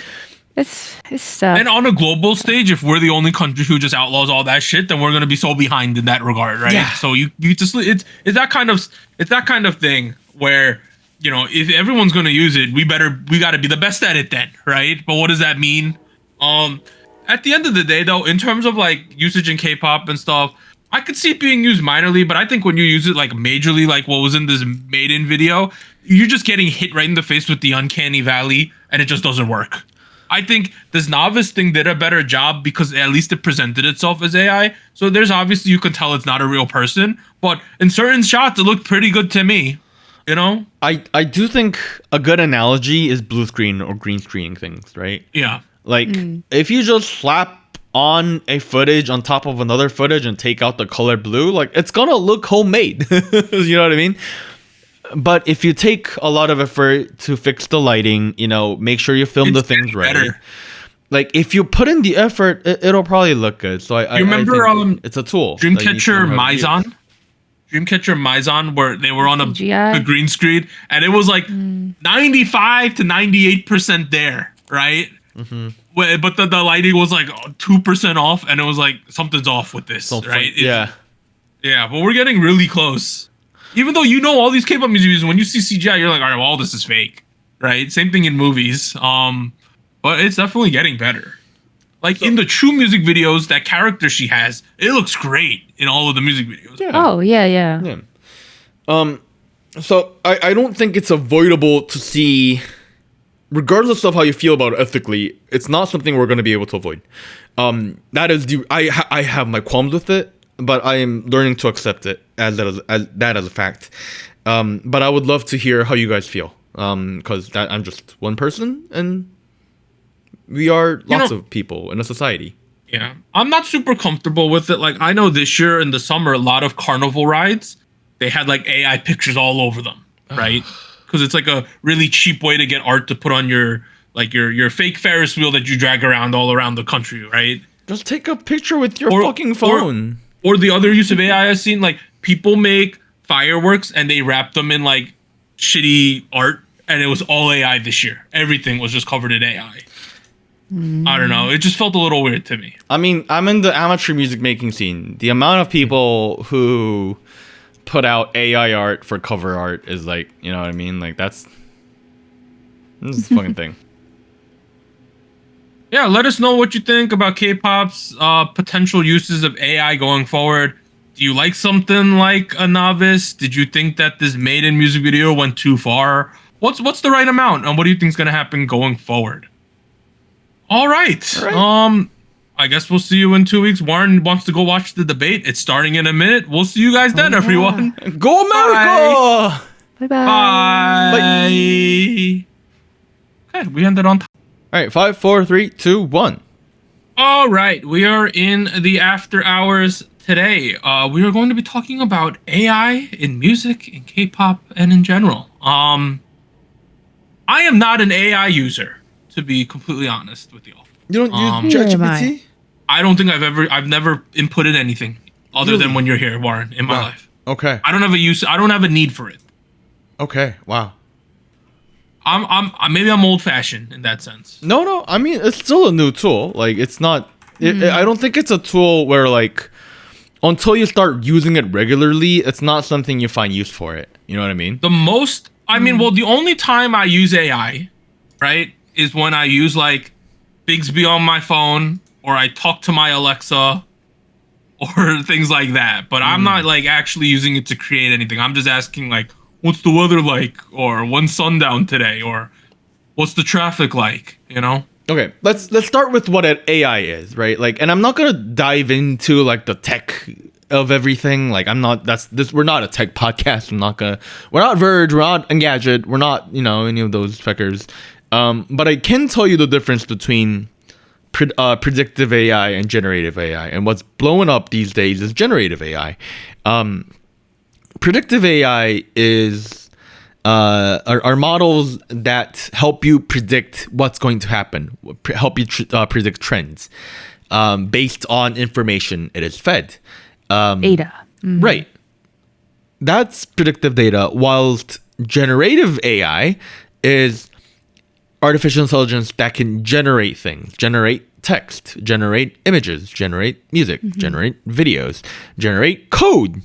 it's stuff. And on a global stage, if we're the only country who just outlaws all that shit, then we're gonna be so behind in that regard, right? Yeah. So you just it's that kind of thing where, you know, if everyone's gonna use it, we gotta be the best at it then, right? But what does that mean? At the end of the day, though, in terms of like usage in K-pop and stuff, I could see it being used minorly, but I think when you use it like majorly, like what was in this MADEIN video, you're just getting hit right in the face with the uncanny valley, and it just doesn't work. I think this naevis thing did a better job because at least it presented itself as AI. So there's obviously, you can tell it's not a real person, but in certain shots, it looked pretty good to me. You know? I do think a good analogy is blue screen or green screening things, right? Yeah. Like, if you just slap on a footage on top of another footage and take out the color blue, like, it's gonna look homemade. You know what I mean? But if you take a lot of effort to fix the lighting, you know, make sure you film the things right. Better. Like, if you put in the effort, it'll probably look good. So I remember it's a tool. Dreamcatcher MADEIN, where they were on the green screen, and it was like 95 to 98% there, right? Mm-hmm. But the lighting was like 2% off, and it was like, something's off with this, right? Yeah, but we're getting really close. Even though you know all these K-pop music videos, when you see CGI, you're like, all right, well, all this is fake, right? Same thing in movies. But it's definitely getting better. Like, in the true music videos, that character she has, it looks great in all of the music videos. Yeah. Oh, yeah. So I don't think it's avoidable to see regardless of how you feel about it ethically, it's not something we're going to be able to avoid. That is I have my qualms with it, but I am learning to accept it as a fact. But I would love to hear how you guys feel, because I'm just one person, and we are lots of people in a society. Yeah, I'm not super comfortable with it. Like, I know this year in the summer, a lot of carnival rides, they had like AI pictures all over them, right? Because it's like a really cheap way to get art to put on your fake Ferris wheel that you drag around all around the country, right? Just take a picture with your fucking phone. Or the other use of AI I've seen, like, people make fireworks and they wrap them in like shitty art, and it was all AI this year. Everything was just covered in AI. I don't know. It just felt a little weird to me. I mean, I'm in the amateur music making scene. The amount of people who put out AI art for cover art is like, you know what I mean? Like, this is a fucking thing. Yeah, let us know what you think about K-pop's potential uses of AI going forward. Do you like something like a naevis? Did you think that this MADEIN music video went too far? What's the right amount, and what do you think is going to happen going forward? All right. I guess we'll see you in 2 weeks. Warren wants to go watch the debate. It's starting in a minute. We'll see you guys then, everyone. Go America! Bye-bye. Bye. Okay, we ended on time. All right, 5, 4, 3, 2, 1. All right, we are in the after hours today. We are going to be talking about AI in music, in K-pop, and in general. I am not an AI user, to be completely honest with y'all. You don't use ChatGPT? I don't think I've never inputted anything other than when you're here, Warren, in my life. Okay. I don't have a need for it. Okay. Wow. Maybe I'm old fashioned in that sense. No. I mean, it's still a new tool. Like, it's not. I don't think it's a tool where, like, until you start using it regularly, it's not something you find use for it. You know what I mean? The only time I use AI, right, is when I use like Bixby on my phone, or I talk to my Alexa, or things like that. But I'm not like actually using it to create anything. I'm just asking like, what's the weather like, or when's sundown today, or what's the traffic like, you know? Okay, let's start with what an AI is, right? Like, and I'm not gonna dive into like the tech of everything. Like, we're not a tech podcast. We're not Verge, we're not Engadget, we're not, any of those fuckers. But I can tell you the difference between predictive AI and generative AI. And what's blowing up these days is generative AI. Predictive AI is are models that help you predict what's going to happen, help you predict trends based on information it is fed. Data. Mm-hmm. Right. That's predictive data, whilst generative AI is artificial intelligence that can generate things, generate text, generate images, generate music, generate videos, generate code,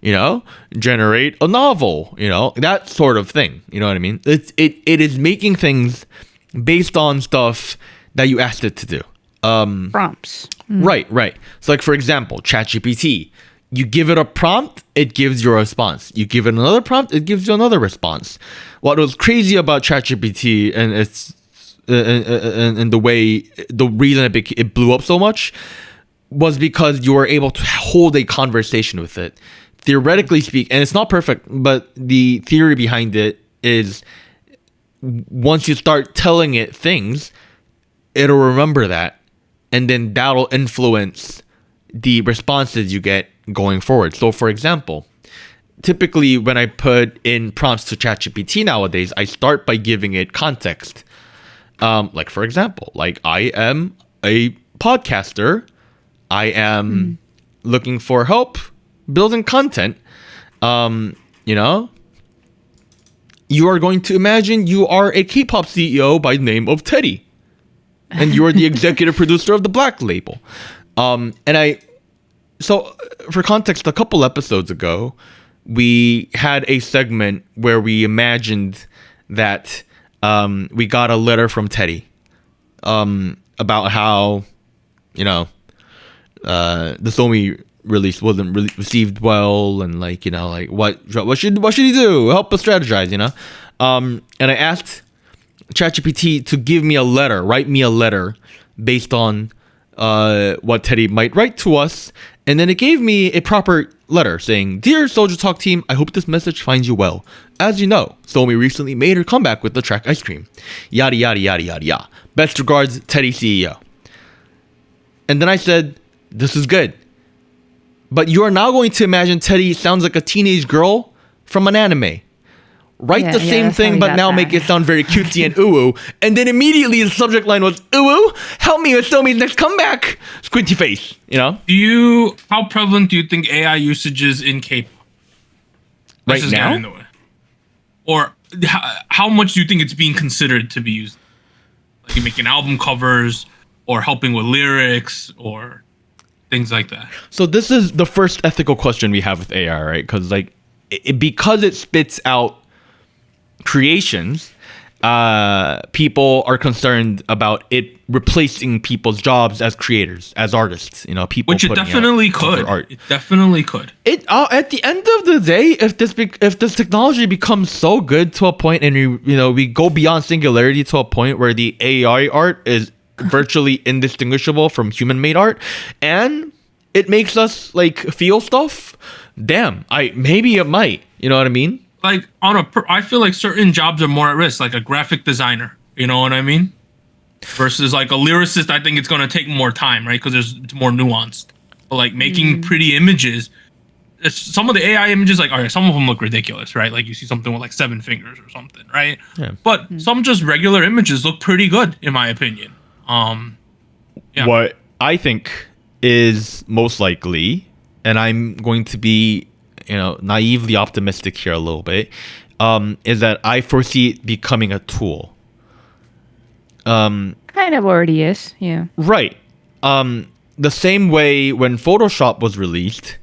generate a novel, that sort of thing. You know what I mean? It is making things based on stuff that you asked it to do. Prompts. Right. So, like, for example, ChatGPT. You give it a prompt, it gives you a response. You give it another prompt, it gives you another response. What was crazy about ChatGPT and its and the reason it blew up so much was because you were able to hold a conversation with it. Theoretically speaking, and it's not perfect, but the theory behind it is once you start telling it things, it'll remember that, and then that'll influence the responses you get going forward. So, for example, typically when I put in prompts to ChatGPT nowadays, I start by giving it context. Like, for example, like, I am a podcaster. I am looking for help building content. You are going to imagine you are a K-pop CEO by the name of Teddy, and you are the executive producer of the Black Label. So for context, a couple episodes ago, we had a segment where we imagined that we got a letter from Teddy about how, the Somi release wasn't really received well, and like, what should he do? Help us strategize, And I asked ChatGPT to give me a letter, write me a letter based on what Teddy might write to us. And then it gave me a proper letter saying, "Dear SojuTalk team, I hope this message finds you well. As you know, Somi recently made her comeback with the track Ice Cream. Yada, yada, yada, yada, yada. Best regards, Teddy CEO." And then I said, "This is good. But you are now going to imagine Teddy sounds like a teenage girl from an anime. Write the same that's how thing, we but got now that. make it sound very cutesy and ooh-oo." And then immediately the subject line was, "Ooh-oo, help me with Somi's next comeback. Squinty face," you know? How prevalent do you think AI usage is in K-pop? Right Let's just get now? into it. Or how much do you think it's being considered to be used? Like you making album covers or helping with lyrics or things like that. So this is the first ethical question we have with AI, right? Because like, because it spits out creations, people are concerned about it replacing people's jobs as creators, as artists. You know, people. Which it putting out definitely cover could. art. It definitely could. It at the end of the day, if this technology becomes so good to a point, and we go beyond singularity to a point where the AI art is virtually indistinguishable from human-made art, and it makes us like feel stuff. Damn, maybe it might. You know what I mean? Like I feel like certain jobs are more at risk, like a graphic designer. You know what I mean? Versus like a lyricist, I think it's gonna take more time, right? Because it's more nuanced. But like making pretty images, some of the AI images, like, all right, some of them look ridiculous, right? Like you see something with like 7 fingers or something, right? Yeah. But some just regular images look pretty good, in my opinion. Yeah. What I think is most likely, and I'm going to be, naively optimistic here a little bit, is that I foresee it becoming a tool. Kind of already is, yeah. Right. The same way when Photoshop was released,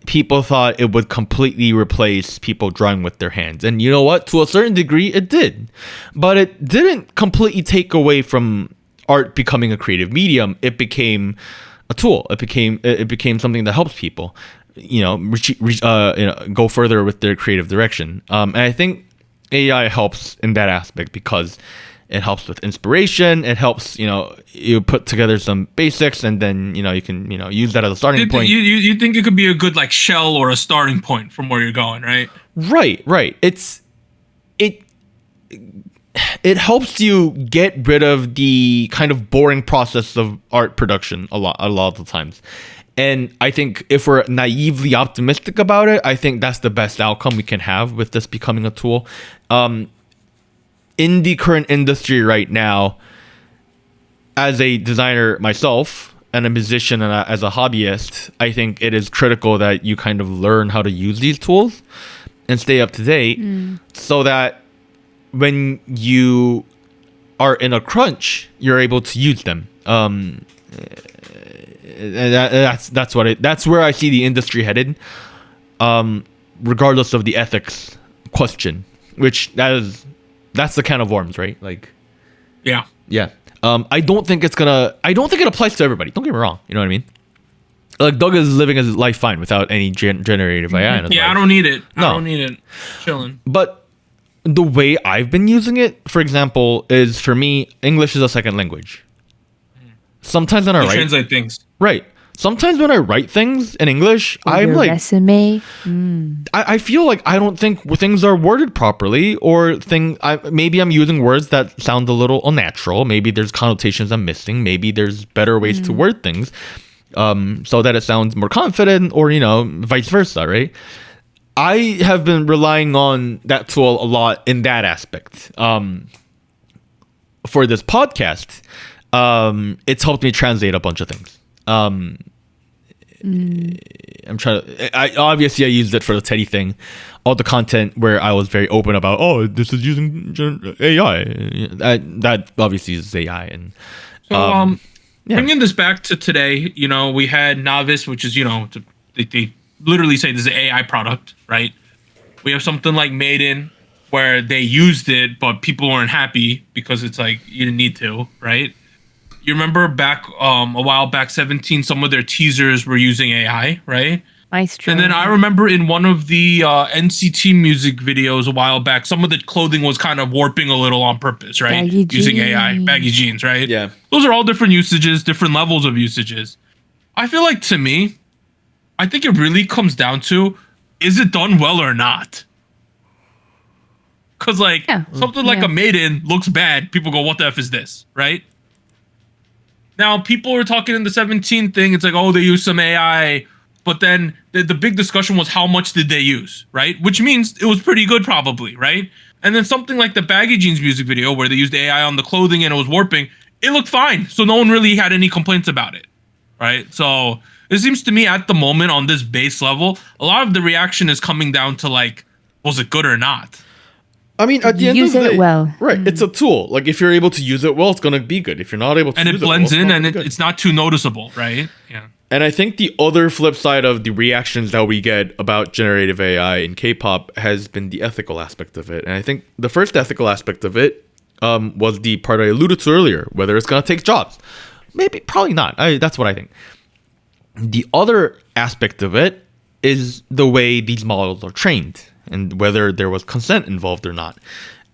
people thought it would completely replace people drawing with their hands. And you know what? To a certain degree, it did. But it didn't completely take away from art becoming a creative medium. It became a tool. It became something that helps people, go further with their creative direction. And I think AI helps in that aspect because it helps with inspiration. It helps, you put together some basics, and then, you can, use that as a starting point. You think it could be a good like shell or a starting point from where you're going, right? Right. It helps you get rid of the kind of boring process of art production a lot of the times. And I think if we're naively optimistic about it, I think that's the best outcome we can have with this becoming a tool. In the current industry right now, as a designer myself and a musician and as a hobbyist, I think it is critical that you kind of learn how to use these tools and stay up to date so that when you are in a crunch, you're able to use them. That's where I see the industry headed, regardless of the ethics question, which that's the can of worms, right? Like, Yeah. I don't think it applies to everybody. Don't get me wrong. You know what I mean? Like, Doug is living his life fine without any generative AI in his life. I don't need it. No. I don't need it. Chilling. But the way I've been using it, for example, is for me, English is a second language. Sometimes when I You write, translate things. right. Sometimes when I write things in English, I'm Your like, resume. I feel like I don't think things are worded properly, or maybe I'm using words that sound a little unnatural. Maybe there's connotations I'm missing. Maybe there's better ways to word things, so that it sounds more confident, or vice versa, right? I have been relying on that tool a lot in that aspect. For this podcast, it's helped me translate a bunch of things. I'm trying to. I used it for the Teddy thing, all the content where I was very open about. Oh, this is using AI. That obviously is AI, and So yeah. bringing this back to today, we had naevis, which is they literally say this is an AI product, right? We have something like MADEIN, where they used it, but people weren't happy because it's like you didn't need to, right? You remember back a while back, 17, some of their teasers were using AI, right? Maestro. And then I remember in one of the NCT music videos a while back, some of the clothing was kind of warping a little on purpose, right? Baggy Using AI, jeans. baggy jeans, right? Yeah. Those are all different usages, different levels of usages. I feel like, to me, I think it really comes down to, is it done well or not? Because, like, something like a MADEIN looks bad. People go, what the F is this, right? Now, people are talking in the 17 thing. It's like, oh, they use some AI. But then the big discussion was how much did they use, right? Which means it was pretty good, probably, right? And then something like the Baggy Jeans music video where they used AI on the clothing and it was warping, it looked fine. So no one really had any complaints about it, right? So it seems to me at the moment on this base level, a lot of the reaction is coming down to like, was it good or not? I mean, at the end of Use the it day, well. right? It's a tool. Like if you're able to use it well, it's gonna be good. If you're not able to, And use it blends well, in it's and not good. it's not too noticeable, right? Yeah. And I think the other flip side of the reactions that we get about generative AI in K-pop has been the ethical aspect of it. And I think the first ethical aspect of it was the part I alluded to earlier, whether it's gonna take jobs. Maybe, probably not. That's what I think. The other aspect of it is the way these models are trained and whether there was consent involved or not.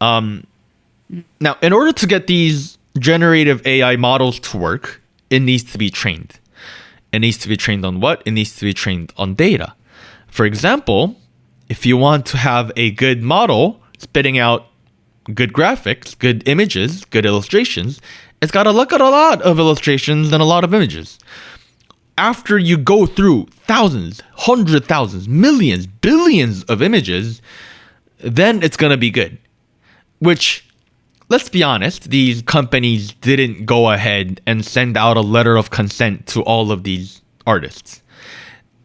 Now, in order to get these generative AI models to work, it needs to be trained. It needs to be trained on what? It needs to be trained on data. For example, if you want to have a good model spitting out good graphics, good images, good illustrations, it's got to look at a lot of illustrations and a lot of images. After you go through thousands, hundred thousands, millions, billions of images, then it's going to be good. Which, let's be honest, these companies didn't go ahead and send out a letter of consent to all of these artists.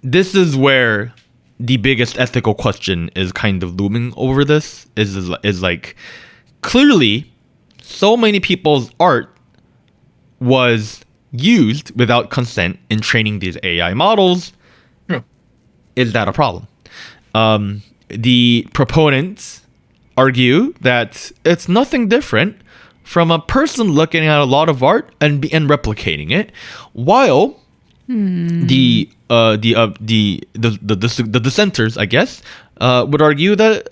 This is where the biggest ethical question is kind of looming over this, is like, clearly, so many people's art was used without consent in training these AI models. Yeah. Is that a problem? The proponents argue that it's nothing different from a person looking at a lot of art and replicating it, while the dissenters, I guess, would argue that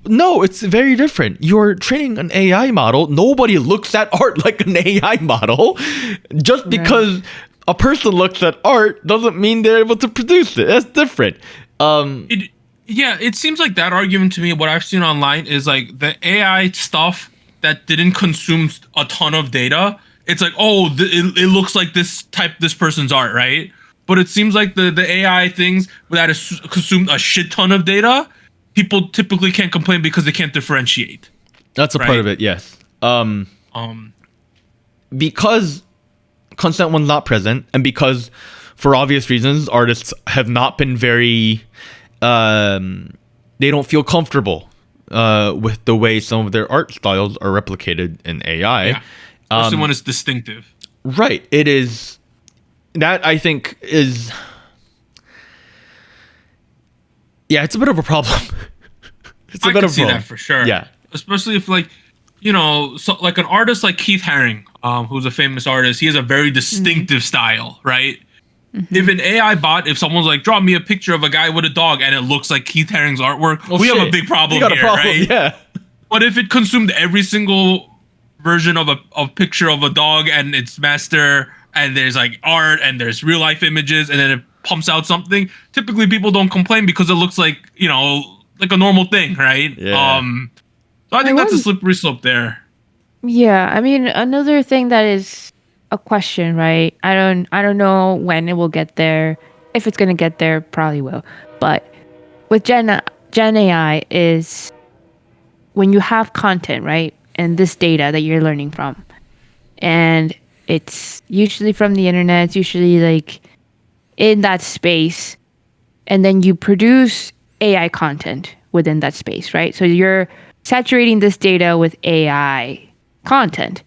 no, it's very different. You're training an AI model. Nobody looks at art like an AI model. Just because a person looks at art doesn't mean they're able to produce it. That's different. It seems like that argument to me, what I've seen online is like the AI stuff that didn't consume a ton of data. It's like, oh, it looks like this person's art, right? But it seems like the AI things that has consumed a shit ton of data, people typically can't complain because they can't differentiate. That's a part of it, yes. Because consent was not present, and because, for obvious reasons, artists have not been very... they don't feel comfortable with the way some of their art styles are replicated in AI. Yeah. Especially when it's distinctive. Right. It is... That, I think, is... Yeah, it's a bit of a problem. It's a I bit can of a see problem. that for sure. Yeah. Especially if, like, you know, so like an artist like Keith Haring, who's a famous artist, he has a very distinctive style, right? If an AI bot, if someone's like, draw me a picture of a guy with a dog and it looks like Keith Haring's artwork, we have a big problem We got here, a problem, right? yeah. But if it consumed every single version of a picture of a dog and its master, and there's like art and there's real life images, and then it pumps out something, typically people don't complain because it looks like, you know, like a normal thing, right? Yeah. So I think that's a slippery slope there. Yeah, I mean, another thing that is a question, right? I don't know when it will get there. If it's gonna get there, probably will. But with Gen AI is when you have content, right? And this data that you're learning from. And it's usually from the internet, it's usually like in that space. And then you produce AI content within that space, right? So you're saturating this data with AI content.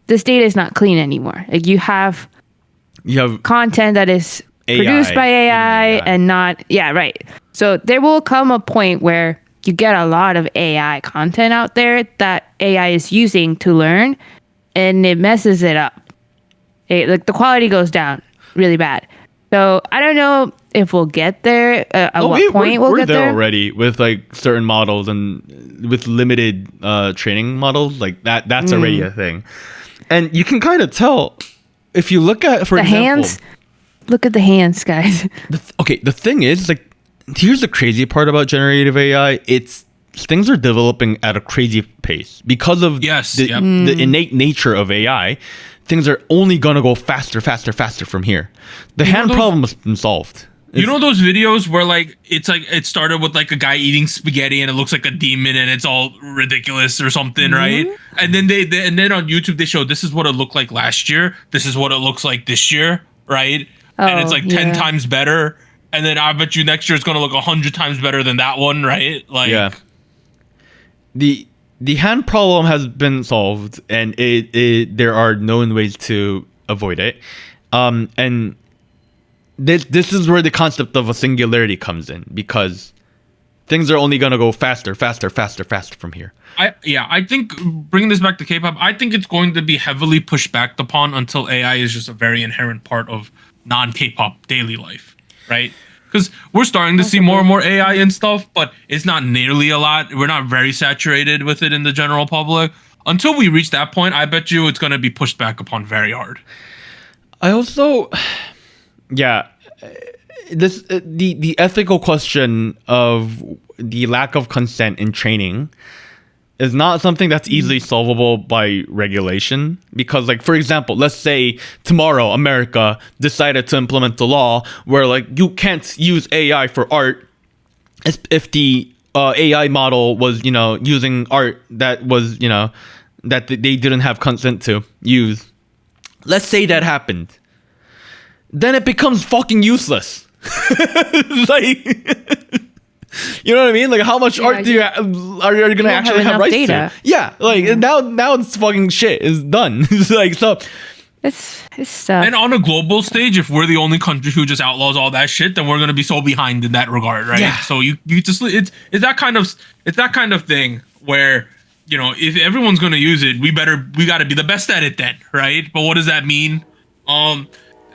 This data is not clean anymore. Like you have content that is produced by AI and not, yeah, right. So there will come a point where you get a lot of AI content out there that AI is using to learn, and it messes it up. Like the quality goes down really bad. So I don't know if we'll get there. At Oh, what point we'll we're get there there? already with like certain models and with limited training models like that. That's already a thing, and you can kind of tell if you look at, for The example, hands. Look at the hands, guys. the thing is, like, here's the crazy part about generative AI. It's things are developing at a crazy pace because of the innate nature of AI. Things are only gonna go faster from here. The hand problem has been solved. You know those videos where like it started with like a guy eating spaghetti and it looks like a demon and it's all ridiculous or something, right? And then and then on YouTube they show this is what it looked like last year. This is what it looks like this year, right? And it's like 10 times better. And then I bet you next year it's gonna look 100 times better than that one, right? Like, yeah. The hand problem has been solved, and there are known ways to avoid it. And this is where the concept of a singularity comes in, because things are only going to go faster from here. I think bringing this back to K-pop, I think it's going to be heavily pushed back upon until AI is just a very inherent part of non-K-pop daily life, right? Because we're starting to see more and more AI and stuff, but it's not nearly a lot. We're not very saturated with it in the general public. Until we reach that point, I bet you it's going to be pushed back upon very hard. I also, the ethical question of the lack of consent in training is not something that's easily solvable by regulation, because, like, for example, let's say tomorrow America decided to implement a law where, like, you can't use AI for art if the AI model was, you know, using art that was, you know, that they didn't have consent to use. Let's say that happened. Then it becomes fucking useless. Like, you know what I mean? Like, how much art are you gonna actually have rights data. to? Yeah, like now it's fucking shit. It's done. It's like, so It's stuff. And on a global stage, if we're the only country who just outlaws all that shit, then we're gonna be so behind in that regard, right? Yeah. So you just it's that kind of thing where, you know, if everyone's gonna use it, we gotta be the best at it then, right? But what does that mean?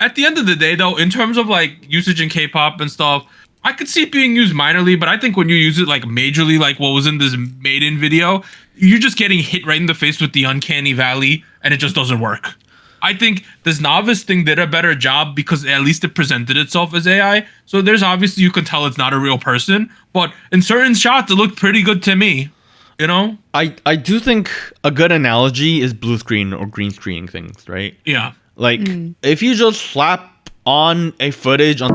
At the end of the day, though, in terms of like usage in K-pop and stuff, I could see it being used minorly, but I think when you use it like majorly, like what was in this MADEIN video, you're just getting hit right in the face with the uncanny valley, and it just doesn't work. I think this naevis thing did a better job because at least it presented itself as AI. So there's obviously, you can tell it's not a real person, but in certain shots, it looked pretty good to me. You know? I do think a good analogy is blue screen or green screening things, right? Yeah. Like, if you just slap on a footage on